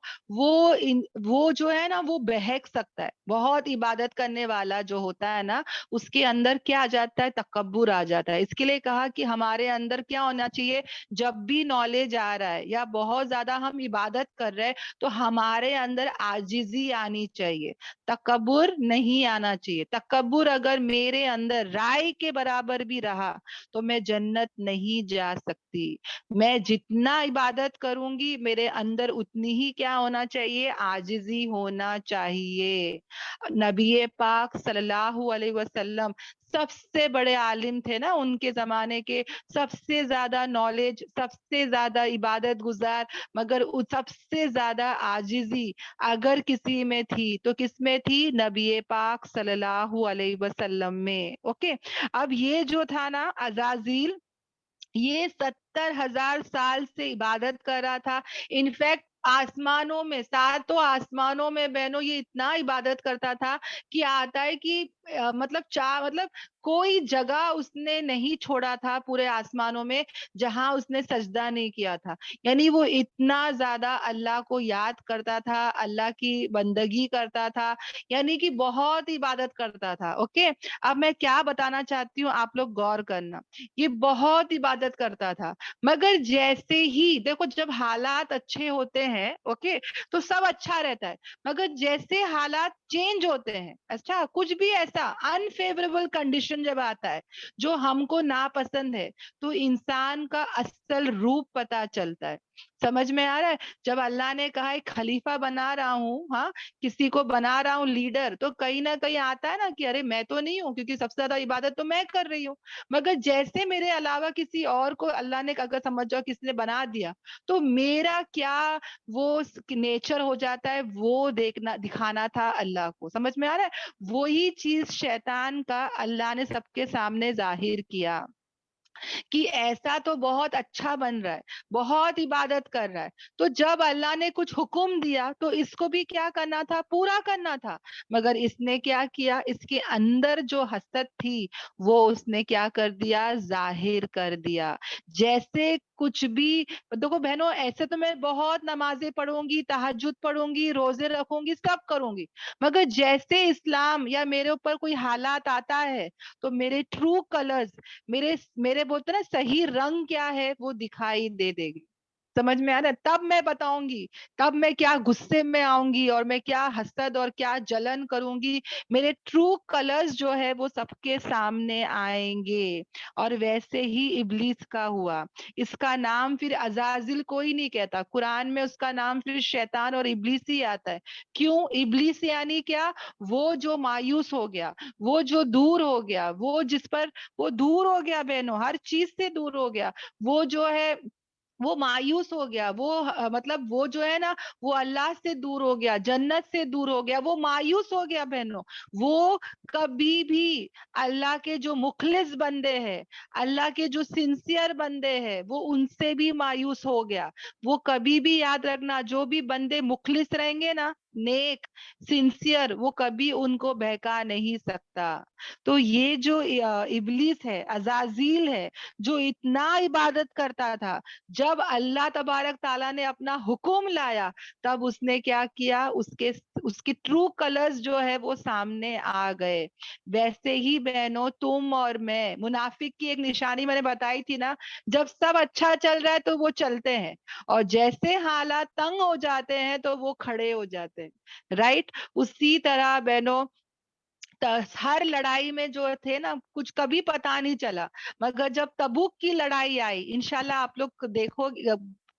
وہ جو ہے نا وہ بہک سکتا ہے. بہت عبادت کرنے والا جو ہوتا ہے نا اس کے اندر کیا آ جاتا ہے؟ تکبر آ جاتا ہے. اس کے لیے کہا کہ ہمارے اندر کیا ہونا چاہیے؟ جب بھی نالج آ رہا ہے یا بہت زیادہ ہم عبادت کر رہے ہیں تو ہمارے اندر عاجزی آنی چاہیے، تکبر نہیں آنا چاہیے. تکبر اگر میرے اندر رائے کے برابر بھی رہا تو میں جنت نہیں جا سکتی. میں جتنا عبادت کروں گی میرے اندر اتنی ہی کیا ہونا چاہیے؟ عاجزی ہونا چاہیے. نبی پاک صلی اللہ علیہ وسلم سب سے بڑے عالم تھے نا ان کے زمانے کے، سب سے زیادہ نالج، سب سے زیادہ عبادت گزار، مگر سب سے زیادہ عاجزی اگر کسی میں تھی تو کس میں تھی؟ نبی پاک صلی اللہ علیہ وسلم میں. اوکے. اب یہ جو تھا نا عزازیل، یہ 70,000 سال سے عبادت کر رہا تھا. انفیکٹ آسمانوں میں، ساتوں آسمانوں میں بہنوں یہ اتنا عبادت کرتا تھا کہ آتا ہے کہ مطلب کوئی جگہ اس نے نہیں چھوڑا تھا پورے آسمانوں میں جہاں اس نے سجدہ نہیں کیا تھا. یعنی وہ اتنا زیادہ اللہ کو یاد کرتا تھا، اللہ کی بندگی کرتا تھا، یعنی کہ بہت عبادت کرتا تھا. اوکے. اب میں کیا بتانا چاہتی ہوں، آپ لوگ غور کرنا. یہ بہت عبادت کرتا تھا، مگر جیسے ہی دیکھو جب حالات اچھے ہوتے ہیں اوکے تو سب اچھا رہتا ہے، مگر جیسے حالات چینج ہوتے ہیں، اچھا کچھ بھی ایسا انفیوریبل کنڈیشن جب آتا ہے جو ہم کو ناپسند ہے تو انسان کا اصل روپ پتا چلتا ہے. سمجھ میں آ رہا ہے؟ جب اللہ نے کہا ایک خلیفہ بنا رہا ہوں، ہاں کسی کو بنا رہا ہوں لیڈر، تو کہیں نہ کہیں آتا ہے نا کہ ارے میں تو نہیں ہوں، کیونکہ سب سے زیادہ عبادت تو میں کر رہی ہوں. مگر جیسے میرے علاوہ کسی اور کو اللہ نے اگر سمجھ جاؤ کس نے بنا دیا تو میرا کیا وہ نیچر ہو جاتا ہے، وہ دکھانا تھا اللہ کو. سمجھ میں آ رہا ہے؟ وہی چیز شیطان کا اللہ نے سب کے سامنے ظاہر کیا کہ ایسا تو بہت اچھا بن رہا ہے، بہت عبادت کر رہا ہے، تو جب اللہ نے کچھ حکم دیا تو اس کو بھی کیا کرنا تھا؟ پورا کرنا تھا. مگر اس نے کیا کیا؟ اس کے اندر جو حسد تھی وہ اس نے کیا کر دیا؟ ظاہر کر دیا. جیسے کچھ بھی دیکھو بہنوں، ایسے تو میں بہت نمازیں پڑھوں گی، تہجد پڑھوں گی، روزے رکھوں گی، سب کروں گی، مگر جیسے اسلام یا میرے اوپر کوئی حالات آتا ہے تو میرے ٹرو کلرز، میرے بولتے نا صحیح رنگ کیا ہے وہ دکھائی دے دے گی. سمجھ میں آ رہا ہے؟ تب میں بتاؤں گی، تب میں کیا غصے میں آؤں گی اور میں کیا حسد اور کیا جلن کروں گی. میرے ٹرو کلرز جو ہے وہ سب کے سامنے آئیں گے. اور ویسے ہی ابلیس کا ہوا. اس کا نام پھر عزازل کوئی نہیں کہتا، قرآن میں اس کا نام پھر شیطان اور ابلیس ہی آتا ہے. کیوں؟ ابلیس یعنی کیا؟ وہ جو مایوس ہو گیا، وہ جو دور ہو گیا، وہ جس پر وہ دور ہو گیا بہنوں، ہر چیز سے دور ہو گیا. وہ جو ہے وہ مایوس ہو گیا، وہ مطلب وہ جو ہے نا وہ اللہ سے دور ہو گیا، جنت سے دور ہو گیا، وہ مایوس ہو گیا بہنوں. وہ کبھی بھی اللہ کے جو مخلص بندے ہیں، اللہ کے جو سنسیئر بندے ہیں، وہ ان سے بھی مایوس ہو گیا. وہ کبھی بھی یاد رکھنا، جو بھی بندے مخلص رہیں گے نا، نیک سنسیئر، وہ کبھی ان کو بہکا نہیں سکتا. تو یہ جو ابلیس ہے، عزازیل ہے، جو اتنا عبادت کرتا تھا، جب اللہ تبارک تعالیٰ نے اپنا حکم لایا تب اس نے کیا کیا؟ اس کی ٹرو کلرز جو ہے وہ سامنے آ گئے. ویسے ہی بہنوں تم اور میں، منافق کی ایک نشانی میں نے بتائی تھی نا، جب سب اچھا چل رہا ہے تو وہ چلتے ہیں، اور جیسے حالات تنگ ہو جاتے ہیں تو وہ کھڑے ہو جاتے ہیں. رائٹ؟ اسی طرح بہنوں ہر لڑائی میں جو تھے نا کچھ کبھی پتا نہیں چلا، مگر جب تبوک کی لڑائی آئی، انشاءاللہ آپ لوگ دیکھو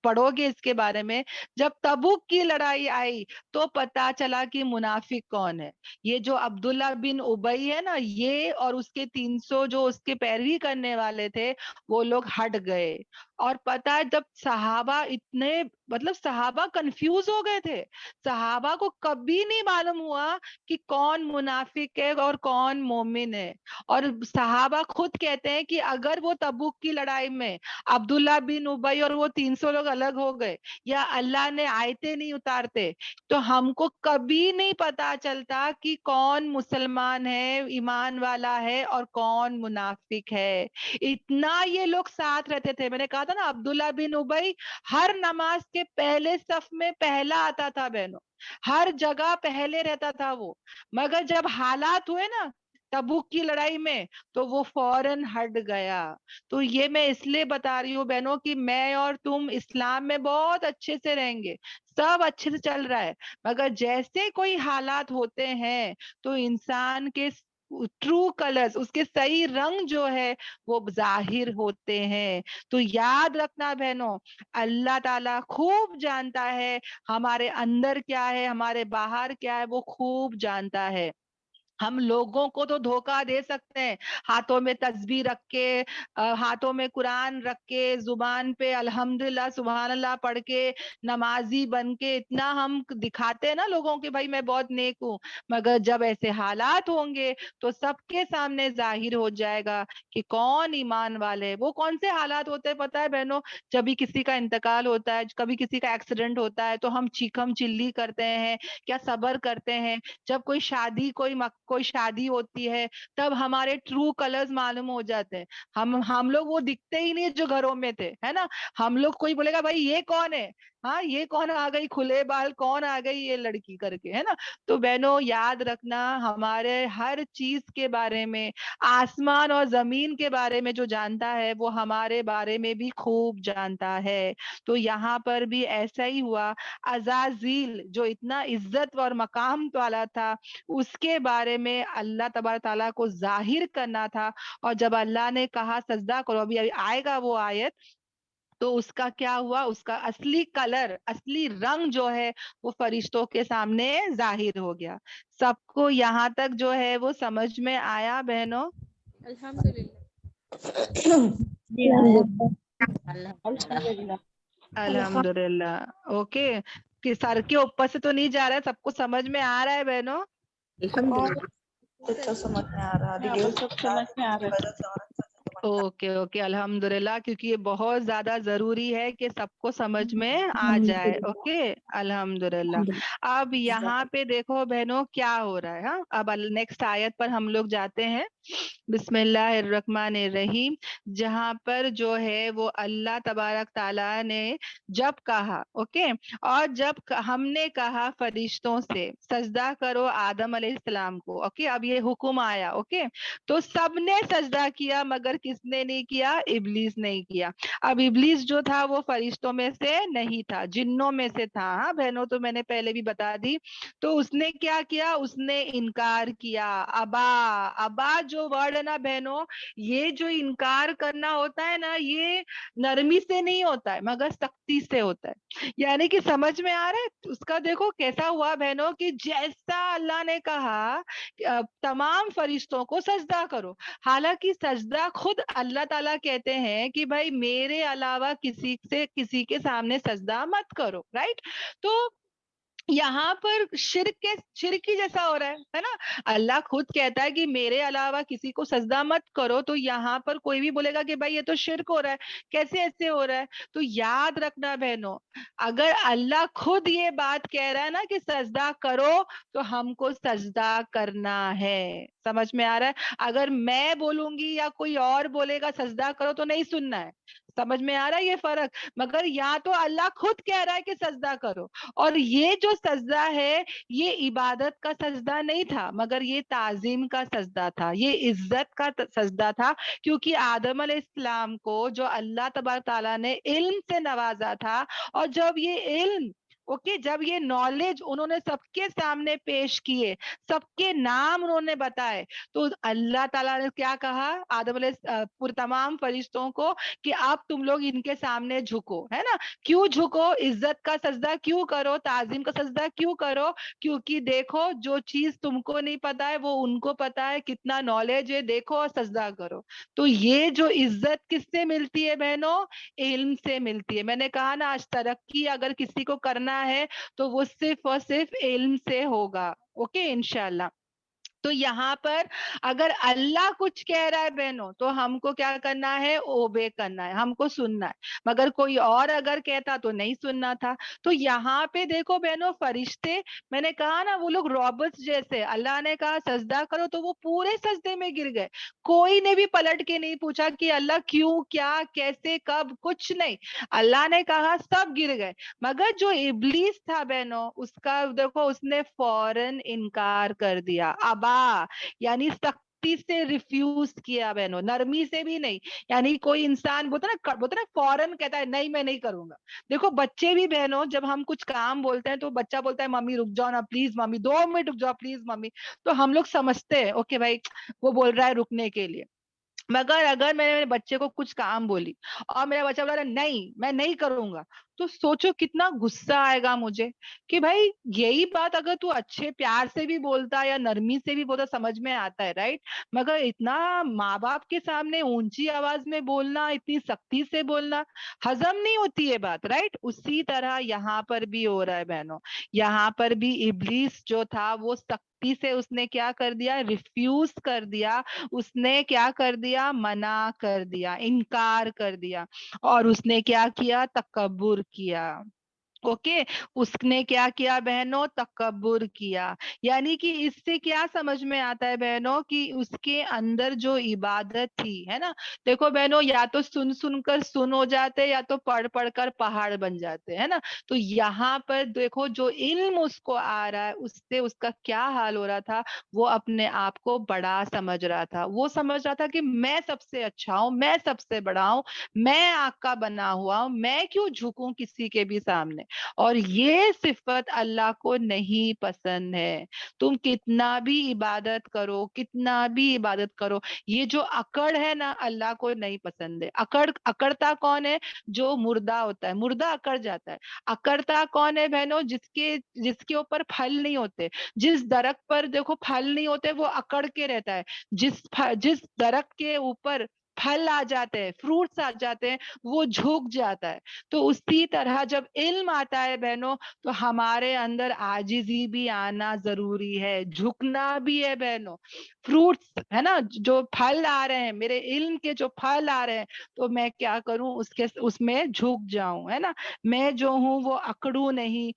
پڑھو گے اس کے بارے میں، جب تبوک کی لڑائی آئی تو پتا چلا کہ منافق کون ہے. یہ جو عبداللہ بن ابئی ہے نا، یہ اور اس کے 300 جو اس کے پیروی کرنے والے تھے وہ لوگ ہٹ گئے. اور پتا ہے جب صحابہ اتنے مطلب صحابہ کنفیوز ہو گئے تھے. صحابہ کو کبھی نہیں معلوم ہوا کہ کون منافق ہے اور کون مومن ہے. اور صحابہ خود کہتے ہیں کہ اگر وہ تبوک کی لڑائی میں عبداللہ بن ابی اور وہ 300 لوگ الگ ہو گئے یا اللہ نے آیتیں نہیں اتارتے تو ہم کو کبھی نہیں پتا چلتا کہ کون مسلمان ہے, ایمان والا ہے اور کون منافق ہے. اتنا یہ لوگ ساتھ رہتے تھے. میں نے کہا تھا نا عبداللہ بن ابی ہر نماز کے پہلے صف میں پہلا آتا تھا بہنوں, ہر جگہ پہلے رہتا تھا وہ. مگر جب حالات ہوئے نا تبوک کی لڑائی میں تو وہ فوراً ہٹ گیا. تو یہ میں اس لیے بتا رہی ہوں بہنوں کہ میں اور تم اسلام میں بہت اچھے سے رہیں گے, سب اچھے سے چل رہا ہے, مگر جیسے کوئی حالات ہوتے ہیں تو انسان کے ٹرو کلرز, اس کے صحیح رنگ جو ہے وہ ظاہر ہوتے ہیں. تو یاد رکھنا بہنوں, اللہ تعالیٰ خوب جانتا ہے ہمارے اندر کیا ہے, ہمارے باہر کیا ہے, وہ خوب جانتا ہے. ہم لوگوں کو تو دھوکہ دے سکتے ہیں, ہاتھوں میں تسبیح رکھ کے, ہاتھوں میں قرآن رکھ کے, زبان پہ الحمدللہ سبحان اللہ پڑھ کے, نمازی بن کے اتنا ہم دکھاتے ہیں نا لوگوں کے بھائی میں بہت نیک ہوں, مگر جب ایسے حالات ہوں گے تو سب کے سامنے ظاہر ہو جائے گا کہ کون ایمان والے. وہ کون سے حالات ہوتے ہیں پتہ ہے بہنوں, جب بھی کسی کا انتقال ہوتا ہے, کبھی کسی کا ایکسیڈنٹ ہوتا ہے تو ہم چیخم چلی کرتے ہیں, کیا صبر کرتے ہیں. جب کوئی شادی کوئی شادی ہوتی ہے تب ہمارے ٹرو کلرز معلوم ہو جاتے ہیں. ہم لوگ وہ دکھتے ہی نہیں جو گھروں میں تھے, ہے نا. ہم لوگ کوئی بولے گا بھائی یہ کون ہے, ہاں یہ کون آ گئی کھلے بال, کون آ گئی یہ لڑکی کر کے, ہے نا. تو بہنوں یاد رکھنا ہمارے ہر چیز کے بارے میں, آسمان اور زمین کے بارے میں جو جانتا ہے وہ ہمارے بارے میں بھی خوب جانتا ہے. تو یہاں پر بھی ایسا ہی ہوا. عزازیل جو اتنا عزت اور مقام والا تھا اس کے بارے میں اللہ تبارک تعالیٰ کو ظاہر کرنا تھا, اور جب اللہ نے کہا سجدہ کرو, ابھی آئے گا وہ آیت, تو اس کا کیا ہوا, اس کا اصلی کلر, اصلی رنگ جو ہے وہ فرشتوں کے سامنے ظاہر ہو گیا. سب کو یہاں تک جو ہے وہ سمجھ میں آیا بہنوں؟ الحمدللہ. جی آیا. الحمدللہ. الحمدللہ. اوکے, کہ سر کے اوپر سے تو نہیں جا رہا ہے, سب کو سمجھ میں آ رہا ہے بہنوں؟ اچھا سمجھ میں آ رہا ہے, سب سمجھ میں آ رہا ہے. اوکے اوکے الحمدللہ, کیونکہ یہ بہت زیادہ ضروری ہے کہ سب کو سمجھ میں آ جائے. اوکے الحمدللہ. اب یہاں پہ دیکھو بہنوں کیا ہو رہا ہے. اب نیکسٹ آیت پر ہم لوگ جاتے ہیں. بسم اللہ الرحمن الرحیم. جہاں پر جو ہے وہ اللہ تبارک تعالیٰ نے جب کہا, اوکے, اور جب ہم نے کہا فرشتوں سے سجدہ کرو آدم علیہ السلام کو, اوکے, اب یہ حکم آیا, اوکے, تو سب نے سجدہ کیا مگر کس نے نہیں کیا, ابلیس نہیں کیا. اب ابلیس جو تھا وہ فرشتوں میں سے نہیں تھا, جنوں میں سے تھا. ہاں بہنوں, تو میں نے پہلے بھی بتا دی. تو اس نے کیا کیا, اس نے انکار کیا. ابا جو ورڈ ہے نا بہنوں, یہ جو انکار کرنا ہوتا ہے نا, یہ نرمی سے نہیں ہوتا ہے مگر سختی سے ہوتا ہے. یعنی کہ سمجھ میں آ رہا ہے اس کا. دیکھو کیسا ہوا بہنوں کہ جیسا اللہ نے کہا تمام فرشتوں کو سجدہ کرو, حالانکہ سجدہ خود اللہ تعالیٰ کہتے ہیں کہ بھائی میرے علاوہ کسی کے سامنے سجدہ مت کرو, رائٹ. تو یہاں پر شرک ہی جیسا ہو رہا ہے نا. اللہ خود کہتا ہے کہ میرے علاوہ کسی کو سجدہ مت کرو, تو یہاں پر کوئی بھی بولے گا کہ بھائی یہ تو شرک ہو رہا ہے, کیسے ایسے ہو رہا ہے. تو یاد رکھنا بہنوں, اگر اللہ خود یہ بات کہہ رہا ہے نا کہ سجدہ کرو, تو ہم کو سجدہ کرنا ہے. سمجھ میں آ رہا ہے؟ اگر میں بولوں گی یا کوئی اور بولے گا سجدہ کرو تو نہیں سننا ہے. سمجھ میں آ رہا ہے یہ فرق؟ مگر یا تو اللہ خود کہہ رہا ہے کہ سجدہ کرو, اور یہ جو سجدہ ہے یہ عبادت کا سجدہ نہیں تھا مگر یہ تعظیم کا سجدہ تھا, یہ عزت کا سجدہ تھا. کیونکہ آدم علیہ السلام کو جو اللہ تبارک تعالیٰ نے علم سے نوازا تھا, اور جب یہ علم اوکے جب یہ نالج انہوں نے سب کے سامنے پیش کیے, سب کے نام انہوں نے بتائے, تو اللہ تعالیٰ نے کیا کہا آدم علیہ تمام فرشتوں کو کہ اب تم لوگ ان کے سامنے جھکو, ہے نا. کیوں جھکو؟ عزت کا سجدہ کیوں کرو, تعظیم کا سجدہ کیوں کرو؟ کیونکہ دیکھو جو چیز تم کو نہیں پتا ہے وہ ان کو پتا ہے, کتنا نالج ہے, دیکھو اور سجدہ کرو. تو یہ جو عزت کس سے ملتی ہے بہنوں؟ علم سے ملتی ہے. میں نے کہا نا آج ترقی اگر کسی کو کرنا ہے تو وہ صرف اور صرف علم سے ہوگا. اوکے انشاءاللہ. تو یہاں پر اگر اللہ کچھ کہہ رہا ہے بہنوں تو ہم کو کیا کرنا ہے؟ اوبے کرنا ہے, ہم کو سننا ہے. مگر کوئی اور اگر کہتا تو نہیں سننا تھا. تو یہاں پہ دیکھو بہنوں فرشتے, میں نے کہا نا وہ لوگ رابرٹس جیسے, اللہ نے کہا سجدہ کرو تو وہ پورے سجدے میں گر گئے. کوئی نے بھی پلٹ کے نہیں پوچھا کہ اللہ کیوں, کیا, کیسے, کب, کچھ نہیں. اللہ نے کہا سب گر گئے. مگر جو ابلیس تھا بہنوں اس کا دیکھو اس نے فوراً انکار کر دیا. ابا یعنی سختی سے ریفیوز کیا بہنوں, نرمی سے بھی نہیں. یعنی کوئی انسان بولتا نا فوراً کہتا ہے نہیں میں نہیں کروں گا. دیکھو بچے بھی بہنوں جب ہم کچھ کام بولتے ہیں تو بچہ بولتا ہے ممی رک جاؤ نا پلیز ممی, 2 منٹ رک جاؤ پلیز ممی. تو ہم لوگ سمجھتے ہیں اوکے بھائی وہ بول رہا ہے رکنے کے لیے. مگر اگر میں میرے بچے کو کچھ کام بولی اور میرا بچہ بولا نہیں میں نہیں کروں گا, تو سوچو کتنا غصہ آئے گا مجھے کہ بھائی یہی بات اگر تو اچھے پیار سے بھی بولتا یا نرمی سے بھی بولتا سمجھ میں آتا ہے, رائٹ. مگر اتنا ماں باپ کے سامنے اونچی آواز میں بولنا, اتنی سختی سے بولنا, ہضم نہیں ہوتی ہے بات, رائٹ. اسی طرح یہاں پر بھی ہو رہا ہے بہنوں. یہاں پر بھی ابلیس جو تھا وہ سختی سے اس نے کیا کر دیا؟ ریفیوز کر دیا. اس نے کیا کر دیا؟ منع کر دیا, انکار کر دیا. اور اس نے کیا کیا؟ تکبر کیا. اوکے اس نے کیا کیا بہنوں؟ تکبر کیا. یعنی کہ اس سے کیا سمجھ میں آتا ہے بہنوں کہ اس کے اندر جو عبادت تھی, ہے نا. دیکھو بہنوں یا تو سن سن کر سن ہو جاتے یا تو پڑھ پڑھ کر پہاڑ بن جاتے, ہے نا. تو یہاں پر دیکھو جو علم اس کو آ رہا ہے اس سے اس کا کیا حال ہو رہا تھا؟ وہ اپنے آپ کو بڑا سمجھ رہا تھا. وہ سمجھ رہا تھا کہ میں سب سے اچھا ہوں, میں سب سے بڑا ہوں, میں آگ کا بنا ہوا ہوں, میں کیوں جھکوں کسی کے بھی سامنے. اور یہ صفت اللہ کو نہیں پسند ہے. تم کتنا بھی عبادت کرو, کتنا بھی عبادت کرو, یہ جو اکڑ ہے نا اللہ کو نہیں پسند ہے. اکڑتا کون ہے؟ جو مردہ ہوتا ہے, مردہ اکڑ جاتا ہے. اکڑتا کون ہے بہنوں؟ جس کے اوپر پھل نہیں ہوتے. جس درخت پر دیکھو پھل نہیں ہوتے وہ اکڑ کے رہتا ہے. جس درخت کے اوپر پھل آ جاتے ہیں, فروٹس آ جاتے ہیں, وہ جھک جاتا ہے. تو اسی طرح جب علم آتا ہے بہنوں تو ہمارے اندر عاجزی بھی آنا ضروری ہے, جھکنا بھی ہے بہنوں. فروٹس ہے نا جو پھل آ رہے ہیں, میرے علم کے جو پھل آ رہے ہیں, تو میں کیا کروں اس میں جھک جاؤں, ہے نا. میں جو ہوں وہ اکڑوں نہیں,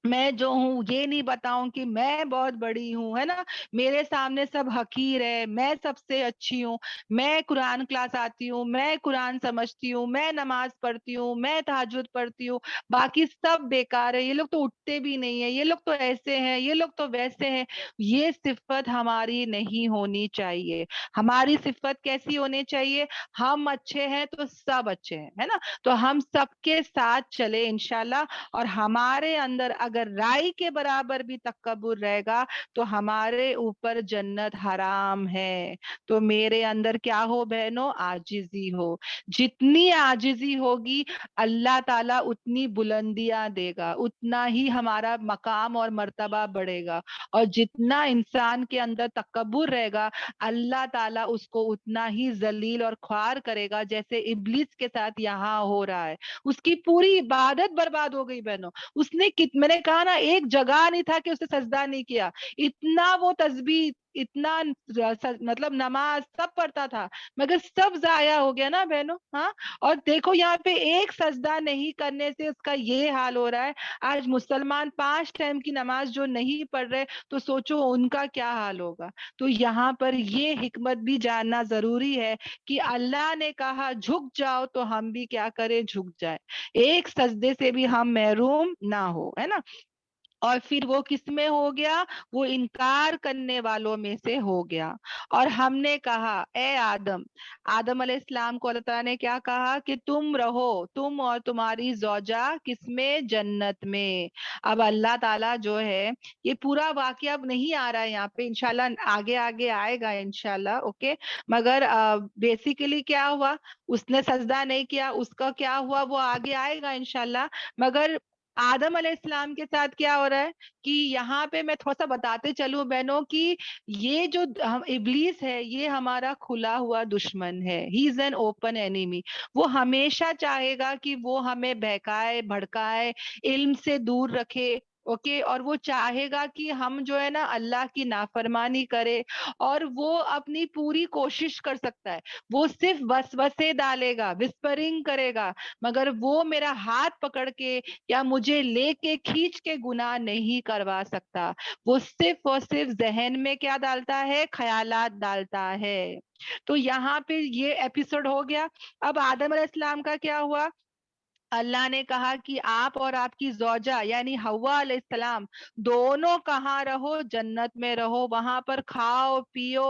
میں جو ہوں یہ نہیں بتاؤں کہ میں بہت بڑی ہوں, ہے نا. میرے سامنے سب حقیر ہے, میں سب سے اچھی ہوں, میں قرآن کلاس آتی ہوں, میں قرآن سمجھتی ہوں, میں نماز پڑھتی ہوں, میں تہجد پڑھتی ہوں, باقی سب بیکار ہے, یہ لوگ تو اٹھتے بھی نہیں ہیں, یہ لوگ تو ایسے ہیں, یہ لوگ تو ویسے ہیں. یہ صفت ہماری نہیں ہونی چاہیے. ہماری صفت کیسی ہونی چاہیے؟ ہم اچھے ہیں تو سب اچھے ہیں, ہے نا. تو ہم سب کے ساتھ چلے انشاءاللہ. اور ہمارے اندر اگر رائی کے برابر بھی تکبر رہے گا تو ہمارے اوپر جنت حرام ہے. تو میرے اندر کیا ہو بہنوں؟ عاجزی ہو. جتنی عاجزی ہوگی اللہ تعالیٰ اتنی بلندیاں دے گا, اتنا ہی ہمارا مقام اور مرتبہ بڑھے گا. اور جتنا انسان کے اندر تکبر رہے گا اللہ تعالیٰ اس کو اتنا ہی ذلیل اور خوار کرے گا, جیسے ابلیس کے ساتھ یہاں ہو رہا ہے. اس کی پوری عبادت برباد ہو گئی بہنوں. اس نے میں نے کہا نا ایک جگہ نہیں تھا کہ اس نے سجدہ نہیں کیا. اتنا وہ تسبیح, اتنا مطلب نماز سب پڑھتا تھا, مگر سب ضائع ہو گیا نا بہنوں. ہاں اور دیکھو یہاں پہ ایک سجدہ نہیں کرنے سے اس کا یہ حال ہو رہا ہے. آج مسلمان 5 ٹائم کی نماز جو نہیں پڑھ رہے تو سوچو ان کا کیا حال ہوگا. تو یہاں پر یہ حکمت بھی جاننا ضروری ہے کہ اللہ نے کہا جھک جاؤ تو ہم بھی کیا کریں؟ جھک جائیں. ایک سجدے سے بھی ہم محروم نہ ہو, ہے نا. اور پھر وہ کس میں ہو گیا؟ وہ انکار کرنے والوں میں سے ہو گیا. اور ہم نے کہا اے آدم، آدم علیہ السلام کو اللہ تعالیٰ نے کیا کہا کہ تم رہو، تم اور تمہاری زوجہ کس میں؟ جنت میں. اب اللہ تعالیٰ جو ہے، یہ پورا واقعہ اب نہیں آ رہا ہے یہاں پہ، انشاءاللہ آگے آگے آئے گا انشاءاللہ. اوکے، مگر بیسیکلی کیا ہوا، اس نے سجدہ نہیں کیا، اس کا کیا ہوا وہ آگے آئے گا انشاءاللہ. مگر آدم علیہ السلام کے ساتھ کیا ہو رہا ہے کہ یہاں پہ میں تھوڑا سا بتاتے چلوں بہنوں کہ یہ جو ابلیس ہے یہ ہمارا کھلا ہوا دشمن ہے. ہی از این اوپن اینیمی. وہ ہمیشہ چاہے گا کہ وہ ہمیں بہکائے، بھڑکائے، علم سے دور رکھے. اوکے، اور وہ چاہے گا کہ ہم جو ہے نا اللہ کی نافرمانی کرے، اور وہ اپنی پوری کوشش کر سکتا ہے. وہ صرف وسوسے ڈالے گا، وسپرنگ کرے گا، مگر وہ میرا ہاتھ پکڑ کے یا مجھے لے کے کھینچ کے گناہ نہیں کروا سکتا. وہ صرف اور صرف ذہن میں کیا ڈالتا ہے؟ خیالات ڈالتا ہے. تو یہاں پہ یہ ایپیسوڈ ہو گیا. اب آدم علیہ السلام کا کیا ہوا؟ اللہ نے کہا کہ آپ اور آپ کی زوجہ یعنی حوا علیہ السلام دونوں کہاں رہو؟ جنت میں رہو. وہاں پر کھاؤ پیو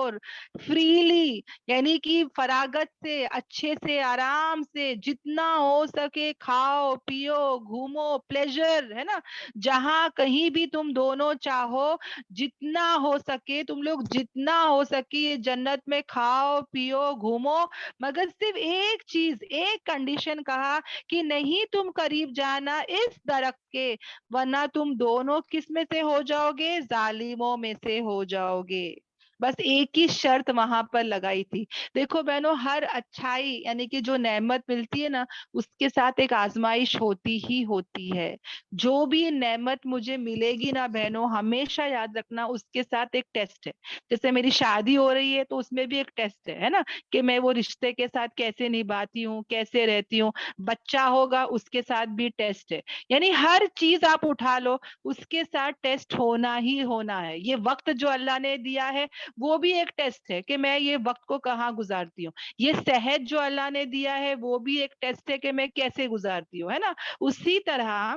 فریلی، یعنی کہ فراغت سے، اچھے سے، آرام سے، جتنا ہو سکے کھاؤ پیو، گھومو، پلیزر ہے نا. جہاں کہیں بھی تم دونوں چاہو، جتنا ہو سکے تم لوگ جتنا ہو سکے جنت میں کھاؤ پیو گھومو. مگر صرف ایک چیز، ایک کنڈیشن کہا کہ نہیں تم قریب جانا اس درخت کے، ورنہ تم دونوں کس میں سے ہو جاؤ گے؟ ظالموں میں سے ہو جاؤ گے. بس ایک ہی شرط وہاں پر لگائی تھی. دیکھو بہنوں، ہر اچھائی یعنی کہ جو نعمت ملتی ہے نا، اس کے ساتھ ایک آزمائش ہوتی ہی ہوتی ہے. جو بھی نعمت مجھے ملے گی نا بہنوں، ہمیشہ یاد رکھنا اس کے ساتھ ایک ٹیسٹ ہے. جیسے میری شادی ہو رہی ہے تو اس میں بھی ایک ٹیسٹ ہے نا، کہ میں وہ رشتے کے ساتھ کیسے نبھاتی ہوں، کیسے رہتی ہوں. بچہ ہوگا اس کے ساتھ بھی ٹیسٹ ہے. یعنی ہر چیز آپ اٹھا لو، اس کے ساتھ ٹیسٹ ہونا ہی ہونا ہے. یہ وقت جو اللہ نے دیا ہے وہ بھی ایک ٹیسٹ ہے کہ میں یہ وقت کو کہاں گزارتی ہوں. یہ صحت جو اللہ نے دیا ہے وہ بھی ایک ٹیسٹ ہے کہ میں کیسے گزارتی ہوں، ہے نا. اسی طرح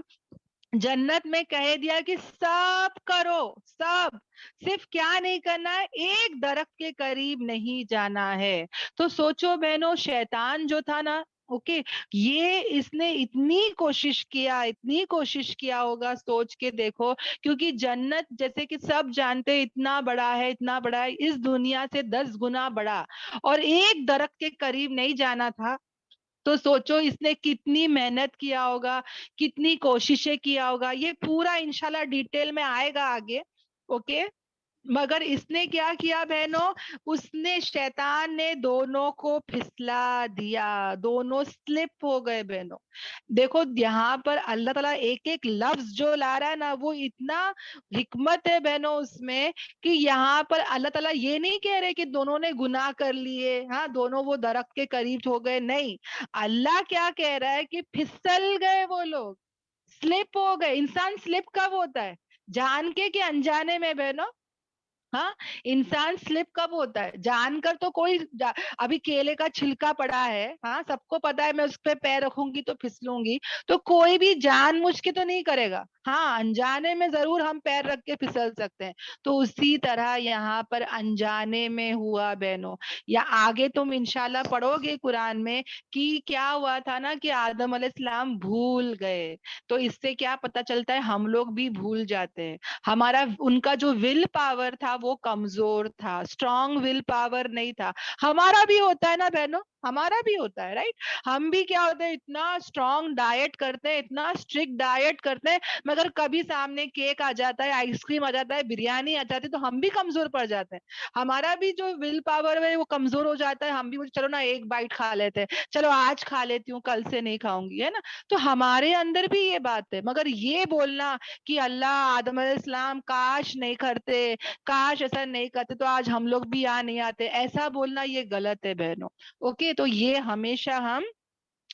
جنت میں کہہ دیا کہ سب کرو، سب، صرف کیا نہیں کرنا ہے؟ ایک درخت کے قریب نہیں جانا ہے. تو سوچو بہنوں، شیطان جو تھا نا، اوکے، یہ اس نے اتنی کوشش کیا، اتنی کوشش کیا ہوگا، سوچ کے دیکھو. کیونکہ جنت جیسے کہ سب جانتے اتنا بڑا ہے، اتنا بڑا ہے، اس دنیا سے 10 گنا بڑا، اور ایک درخت کے قریب نہیں جانا تھا. تو سوچو اس نے کتنی محنت کیا ہوگا، کتنی کوششیں کیا ہوگا. یہ پورا انشاءاللہ ڈیٹیل میں آئے گا آگے. اوکے، مگر اس نے کیا کیا بہنوں؟ اس نے، شیطان نے دونوں کو پھسلا دیا، دونوں سلپ ہو گئے بہنوں. دیکھو یہاں پر اللہ تعالیٰ ایک ایک لفظ جو لا رہا ہے نا، وہ اتنا حکمت ہے بہنوں اس میں، کہ یہاں پر اللہ تعالیٰ یہ نہیں کہہ رہے کہ دونوں نے گناہ کر لیے، ہاں دونوں وہ درخت کے قریب ہو گئے، نہیں. اللہ کیا کہہ رہا ہے کہ پھسل گئے وہ لوگ، سلپ ہو گئے. انسان سلپ کب ہوتا ہے؟ جان کے کہ انجانے میں بہنوں؟ ہاں، انسان سلپ کب ہوتا ہے؟ جان کر تو کوئی ابھی کیلے کا چھلکا پڑا ہے، ہاں سب کو پتا ہے میں اس پہ پیر رکھوں گی تو پھسلوں گی، تو کوئی بھی جان مجھ کے تو نہیں کرے گا. ہاں انجانے میں ضرور ہم پیر رکھ کے پھسل سکتے ہیں. تو اسی طرح یہاں پر انجانے میں ہوا بہنوں. یا آگے تم انشاءاللہ پڑھو گے قرآن میں کہ کیا ہوا تھا نا، کہ آدم علیہ السلام بھول گئے. تو اس سے کیا پتا چلتا ہے؟ ہم لوگ بھی بھول جاتے ہیں. ہمارا، ان کا جو ول پاور تھا وہ کمزور تھا، اسٹرانگ ول پاور نہیں تھا. ہمارا بھی ہوتا ہے نا بہنوں، ہمارا بھی ہوتا ہے رائٹ. ہم بھی کیا ہوتے ہیں، اتنا اسٹرانگ ڈائٹ کرتے ہیں، اتنا اسٹرکٹ ڈائٹ کرتے ہیں، مگر کبھی سامنے کیک آ جاتا ہے، آئس کریم آ جاتا ہے، بریانی آ جاتی ہے، تو ہم بھی کمزور پڑ جاتے ہیں. ہمارا بھی جو ول پاور ہے وہ کمزور ہو جاتا ہے. ہم بھی چلو نا ایک بائٹ کھا لیتے ہیں، چلو آج کھا لیتی ہوں کل سے نہیں کھاؤں گی، ہے نا. تو ہمارے اندر بھی یہ بات ہے. مگر یہ بولنا کہ اللہ آدم علیہ السلام کاش نہیں کرتے، کاش ایسا نہیں کرتے تو آج ہم لوگ بھی نہیں آتے، ایسا بولنا یہ غلط ہے بہنوں. اوکے، تو یہ ہمیشہ ہم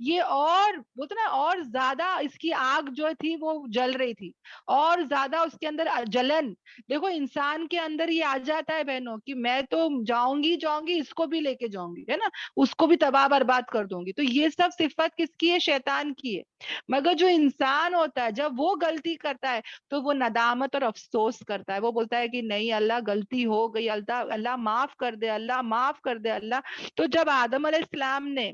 یہ اور بولتے نا اور زیادہ اس کی آگ جو تھی وہ جل رہی تھی، اور زیادہ اس کے اندر جلن. دیکھو انسان کے اندر یہ آ جاتا ہے بہنوں کہ میں تو جاؤں گی اس کو بھی لے کے جاؤں گی، ہے نا، اس کو بھی تباہ برباد کر دوں گی. تو یہ سب صفت کس کی ہے؟ شیطان کی ہے. مگر جو انسان ہوتا ہے جب وہ غلطی کرتا ہے تو وہ ندامت اور افسوس کرتا ہے، وہ بولتا ہے کہ نہیں اللہ غلطی ہو گئی، اللہ معاف کر دے، اللہ معاف کر دے اللہ. تو جب آدم علیہ السلام نے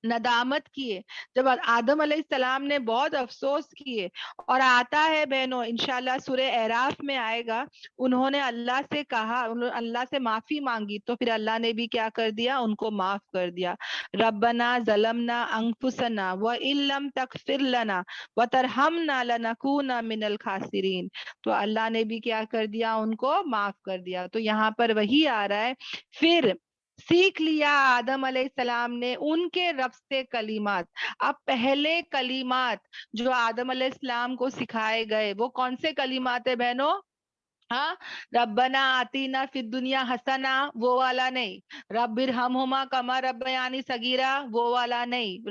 ندامت کیے، جب آدم علیہ السلام نے بہت افسوس کیے، اور آتا ہے بہنوں انشاءاللہ سورہ اعراف میں آئے گا، انہوں نے اللہ سے کہا، اللہ سے معافی مانگی، تو پھر اللہ نے بھی کیا کر دیا؟ ان کو معاف کر دیا. ربنا ظلمنا انفسنا وان لم تغفر لنا وترحمنا لنکون من الخاسرین. تو اللہ نے بھی کیا کر دیا؟ ان کو معاف کر دیا. تو یہاں پر وہی آ رہا ہے، پھر سیکھ لیا آدم علیہ السلام نے ان کے رب سے کلمات. اب پہلے کلمات جو آدم علیہ السلام کو سکھائے گئے وہ کون سے کلمات ہیں بہنوں؟ ہاں، ربنا آتینا فی الدنیا حسنا وہ والا نہیں، رب ارحمہما کما ربیانی صغیرہ وہ والا نہیں،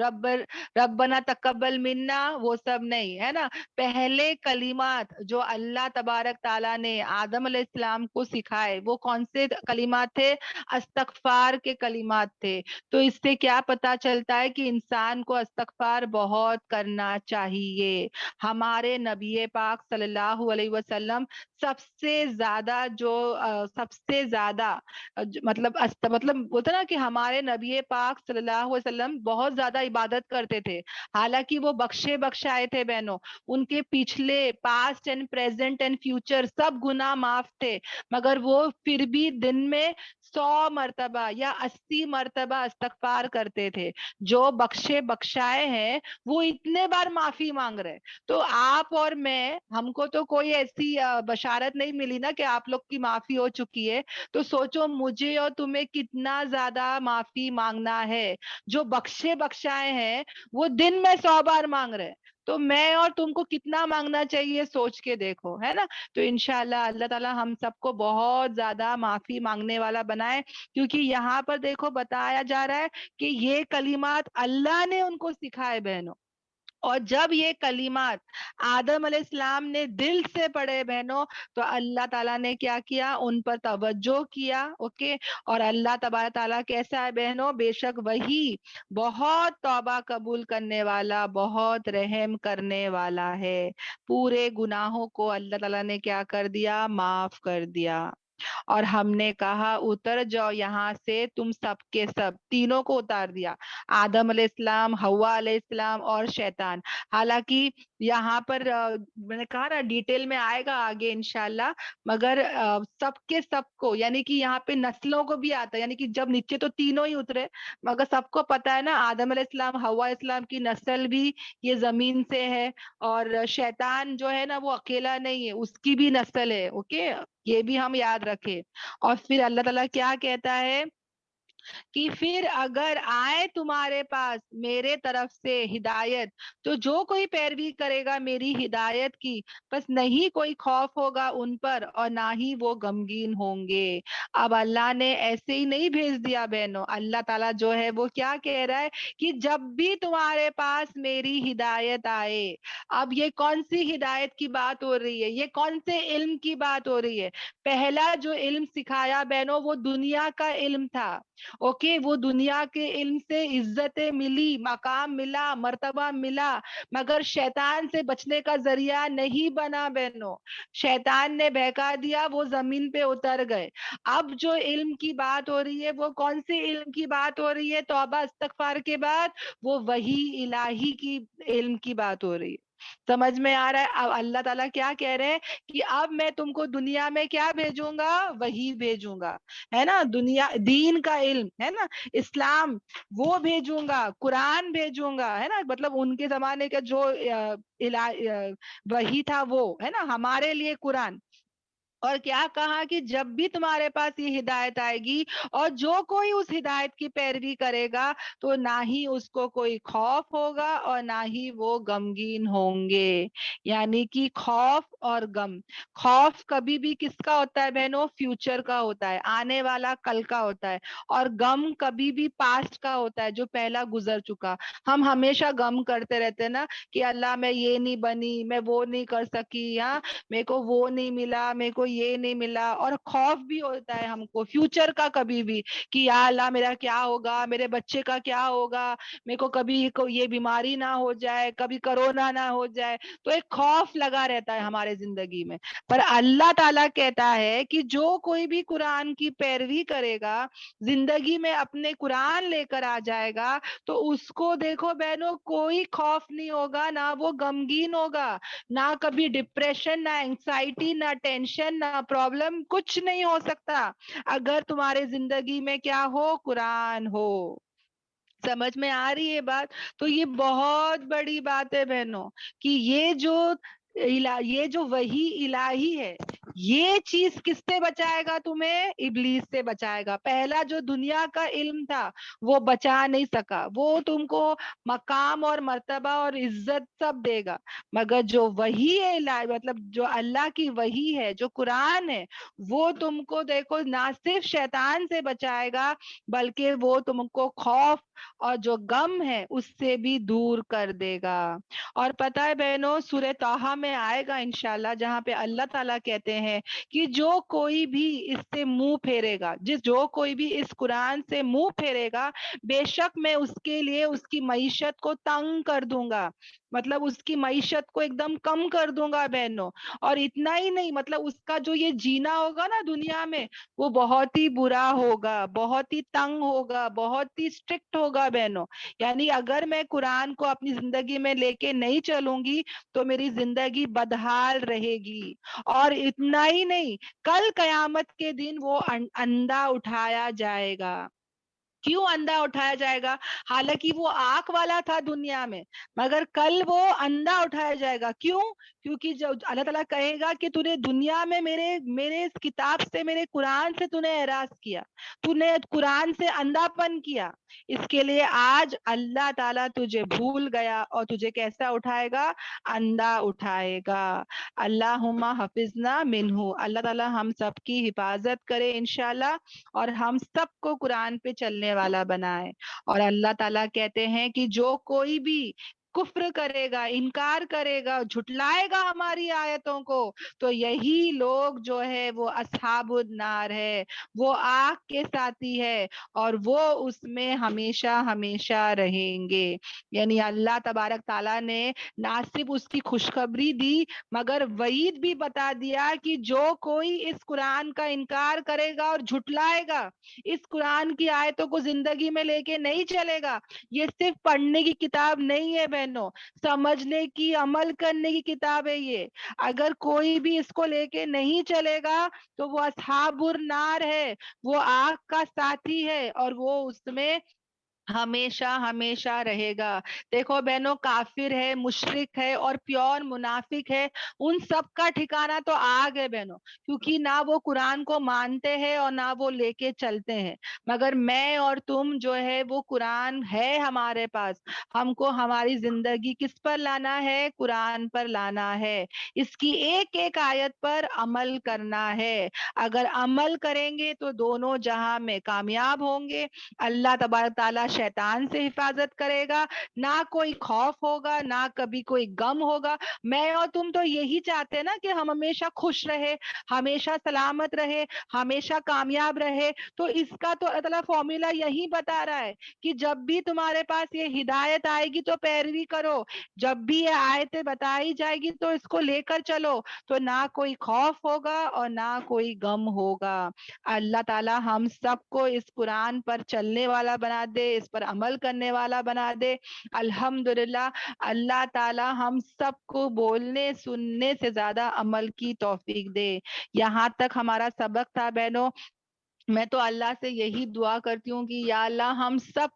ربنا تقبل منا وہ سب نہیں، ہے نا. پہلے کلمات جو اللہ تبارک تعالیٰ نے آدم علیہ السلام کو سکھائے وہ کون سے کلمات تھے؟ استغفار کے کلمات تھے. تو اس سے کیا پتا چلتا ہے کہ انسان کو استغفار بہت کرنا چاہیے. ہمارے نبی پاک صلی اللہ علیہ وسلم سب سے زیادہ مطلب ہوتا نا کہ ہمارے نبی پاک صلی اللہ علیہ وسلم بہت زیادہ عبادت کرتے تھے. حالانکہ وہ بخشائے تھے بہنوں، ان کے پچھلے past and present and future سب گناہ معاف تھے، مگر وہ پھر بھی دن میں 100 مرتبہ یا 80 مرتبہ استغفار کرتے تھے. جو بخشائے ہیں وہ اتنے بار معافی مانگ رہے. تو آپ اور میں، ہم کو تو کوئی ایسی بشارت نہیں ملی نا کہ آپ لوگ کی معافی ہو چکی ہے. تو سوچو مجھے اور تمہیں کتنا زیادہ معافی مانگنا ہے. جو بخشائے ہیں وہ دن میں 100 بار مانگ رہے. تو میں اور تم کو کتنا مانگنا چاہیے سوچ کے دیکھو، ہے نا. تو انشاءاللہ اللہ تعالیٰ ہم سب کو بہت زیادہ معافی مانگنے والا بنائے، کیونکہ یہاں پر دیکھو بتایا جا رہا ہے کہ یہ کلمات اللہ نے ان کو سکھائے بہنوں. اور جب یہ کلمات آدم علیہ السلام نے دل سے پڑھے بہنوں تو اللہ تعالیٰ نے کیا کیا؟ ان پر توجہ کیا. اوکے. اور اللہ تبارک تعالیٰ کیسا ہے بہنوں؟ بے شک وہی بہت توبہ قبول کرنے والا، بہت رحم کرنے والا ہے. پورے گناہوں کو اللہ تعالیٰ نے کیا کر دیا؟ معاف کر دیا. اور ہم نے کہا اتر جاؤ یہاں سے، تم سب کے سب تینوں کو اتار دیا، آدم علیہ السلام، حوا علیہ السلام اور شیطان. حالانکہ یہاں پر میں نے کہا نا ڈیٹیل میں آئے گا آگے انشاءاللہ، مگر سب کے سب کو، یعنی کہ یہاں پہ نسلوں کو بھی آتا ہے، یعنی کہ جب نیچے تو تینوں ہی اترے، مگر سب کو پتا ہے نا آدم علیہ السلام، حوا علیہ السلام کی نسل بھی یہ زمین سے ہے، اور شیطان جو ہے نا وہ اکیلا نہیں ہے، اس کی بھی نسل ہے. اوکے، یہ بھی ہم یاد رکھے. اور پھر اللہ تعالیٰ کیا کہتا ہے کہ پھر اگر آئے تمہارے پاس میرے طرف سے ہدایت تو جو کوئی پیروی کرے گا میری ہدایت کی، بس نہیں کوئی خوف ہوگا ان پر اور نہ ہی وہ غمگین ہوں گے. اب اللہ نے ایسے ہی نہیں بھیج دیا بہنوں. اللہ تعالیٰ جو ہے وہ کیا کہہ رہا ہے کہ جب بھی تمہارے پاس میری ہدایت آئے. اب یہ کون سی ہدایت کی بات ہو رہی ہے؟ یہ کون سے علم کی بات ہو رہی ہے؟ پہلا جو علم سکھایا بہنوں وہ دنیا کا علم تھا. اوکے، وہ دنیا کے علم سے عزتیں ملی، مقام ملا، مرتبہ ملا، مگر شیطان سے بچنے کا ذریعہ نہیں بنا بہنوں. شیطان نے بہکا دیا، وہ زمین پہ اتر گئے. اب جو علم کی بات ہو رہی ہے وہ کون سی علم کی بات ہو رہی ہے؟ توبہ استغفار کے بعد وہ وہی الہی کی علم کی بات ہو رہی ہے. سمجھ میں آ رہا ہے؟ اب اللہ تعالیٰ کیا کہہ رہے ہیں کہ اب میں تم کو دنیا میں کیا بھیجوں گا؟ وہی بھیجوں گا، ہے نا. دنیا دین کا علم ہے نا، اسلام وہ بھیجوں گا، قرآن بھیجوں گا، ہے نا. مطلب ان کے زمانے کا جو وہی تھا وہ ہے نا، ہمارے لیے قرآن. اور کیا کہا کہ جب بھی تمہارے پاس یہ ہدایت آئے گی اور جو کوئی اس ہدایت کی پیروی کرے گا تو نہ ہی اس کو کوئی خوف ہوگا اور نہ ہی وہ غمگین ہوں گے. یعنی کہ خوف اور غم، خوف کبھی بھی کس کا ہوتا ہے بہنوں؟ فیوچر کا ہوتا ہے، آنے والا کل کا ہوتا ہے. اور غم کبھی بھی پاسٹ کا ہوتا ہے، جو پہلا گزر چکا. ہم ہمیشہ غم کرتے رہتے ہیں نا کہ اللہ میں یہ نہیں بنی، میں وہ نہیں کر سکی، ہاں میرے کو وہ نہیں ملا، میرے کو یہ نہیں ملا. اور خوف بھی ہوتا ہے ہم کو فیوچر کا کبھی بھی کہ یا اللہ میرا کیا ہوگا، میرے بچے کا کیا ہوگا، میرے کو کبھی یہ بیماری نہ ہو جائے، کبھی کرونا نہ ہو جائے. تو ایک خوف لگا رہتا ہے ہمارے زندگی میں. پر اللہ تعالیٰ کہتا ہے کہ جو کوئی بھی قرآن کی پیروی کرے گا، زندگی میں اپنے قرآن لے کر آ جائے گا، تو اس کو دیکھو بہنوں کوئی خوف نہیں ہوگا، نہ وہ غمگین ہوگا، نہ کبھی ڈپریشن، نہ اینگزائٹی، نہ ٹینشن، نہ پرابلم، کچھ نہیں ہو سکتا اگر تمہارے زندگی میں کیا ہو؟ قرآن ہو. سمجھ میں آ رہی ہے بات؟ تو یہ بہت بڑی بات ہے بہنوں کہ یہ جو وحی الہی ہے، یہ چیز کس سے بچائے گا تمہیں؟ ابلیس سے بچائے گا. پہلا جو دنیا کا علم تھا وہ بچا نہیں سکا، وہ تم کو مقام اور مرتبہ اور عزت سب دے گا. مگر جو وحی ہے مطلب جو اللہ کی وحی ہے، جو قرآن ہے، وہ تم کو دیکھو نہ صرف شیطان سے بچائے گا بلکہ وہ تم کو خوف اور جو غم ہے اس سے بھی دور کر دے گا. اور پتہ ہے بہنوں سورہ طٰہٰ میں آئے گا انشاءاللہ، جہاں پہ اللہ تعالیٰ کہتے ہیں کہ جو کوئی بھی اس سے منہ پھیرے گا، جو کوئی بھی اس قرآن سے منہ پھیرے گا، بے شک میں اس کے لیے اس کی معیشت کو تنگ کر دوں گا. مطلب اس کی معیشت کو ایک دم کم کر دوں گا بہنوں. اور اتنا ہی نہیں، مطلب اس کا جو یہ جینا ہوگا نا دنیا میں، وہ بہت ہی برا ہوگا، بہت ہی تنگ ہوگا، بہت ہی اسٹرکٹ ہوگا بہنوں. یعنی اگر میں قرآن کو اپنی زندگی میں لے کے نہیں چلوں گی تو میری زندگی بدحال رہے گی. اور اتنا ہی نہیں، کل قیامت کے دن وہ اندھا اٹھایا جائے گا. کیوں اندھا اٹھایا جائے گا؟ حالانکہ وہ آنکھ والا تھا دنیا میں، مگر کل وہ اندھا اٹھایا جائے گا. کیوں؟ کیونکہ جو اللہ تعالیٰ کہے گا کہ تو نے دنیا میں میرے اس کتاب سے، میرے قرآن سے تو نے اعراض کیا، تو نے قرآن سے اندھا پن کیا، اس کے لیے آج اللہ تعالیٰ تجھے بھول گیا اور تجھے کیسا اٹھائے گا؟ اندھا اٹھائے گا. اللہم حفظنا منہ. اللہ تعالیٰ ہم سب کی حفاظت کرے انشاءاللہ، اور ہم سب کو قرآن پہ چلنے والا بنائے. اور اللہ تعالیٰ کہتے ہیں کہ جو کوئی بھی کفر کرے گا، انکار کرے گا، جھٹلائے گا ہماری آیتوں کو، تو یہی لوگ جو ہے وہ اصحاب النار ہے، وہ آگ کے ساتھی ہے، اور وہ اس میں ہمیشہ ہمیشہ رہیں گے. یعنی اللہ تبارک تعالیٰ نے نہ صرف اس کی خوشخبری دی مگر وعید بھی بتا دیا کہ جو کوئی اس قرآن کا انکار کرے گا اور جھٹلائے گا، اس قرآن کی آیتوں کو زندگی میں لے کے نہیں چلے گا، یہ صرف پڑھنے کی کتاب نہیں ہے بہنوں، سمجھنے کی، عمل کرنے کی کتاب ہے یہ. اگر کوئی بھی اس کو لے کے نہیں چلے گا تو وہ اصحاب النار ہے، وہ آگ کا ساتھی ہے، اور وہ اس میں ہمیشہ ہمیشہ رہے گا. دیکھو بہنوں، کافر ہے، مشرک ہے اور پیور منافق ہے، ان سب کا ٹھکانہ تو آگ ہے بہنوں، کیونکہ نہ وہ قرآن کو مانتے ہیں اور نہ وہ لے کے چلتے ہیں. مگر میں اور تم جو ہے وہ قرآن ہے ہمارے پاس، ہم کو ہماری زندگی کس پر لانا ہے؟ قرآن پر لانا ہے. اس کی ایک ایک آیت پر عمل کرنا ہے. اگر عمل کریں گے تو دونوں جہاں میں کامیاب ہوں گے. اللہ تبارک تعالیٰ شیطان سے حفاظت کرے گا، نہ کوئی خوف ہوگا، نہ کبھی کوئی غم ہوگا. میں اور تم تو یہی چاہتے ہیں نا کہ ہم ہمیشہ خوش رہے، ہمیشہ سلامت رہے، ہمیشہ کامیاب رہے. تو اس کا تو اللہ تعالیٰ فارمولا یہی بتا رہا ہے کہ جب بھی تمہارے پاس یہ ہدایت آئے گی تو پیروی کرو، جب بھی یہ آیتیں بتائی جائے گی تو اس کو لے کر چلو، تو نہ کوئی خوف ہوگا اور نہ کوئی غم ہوگا. اللہ تعالیٰ ہم سب کو اس قرآن پر چلنے والا بنا دے، اس پر عمل کرنے والا بنا دے. الحمدللہ اللہ تعالیٰ ہم سب کو بولنے سننے سے زیادہ عمل کی توفیق دے. یہاں تک ہمارا سبق تھا بہنوں. میں تو اللہ سے یہی دعا کرتی ہوں کہ یا اللہ ہم سب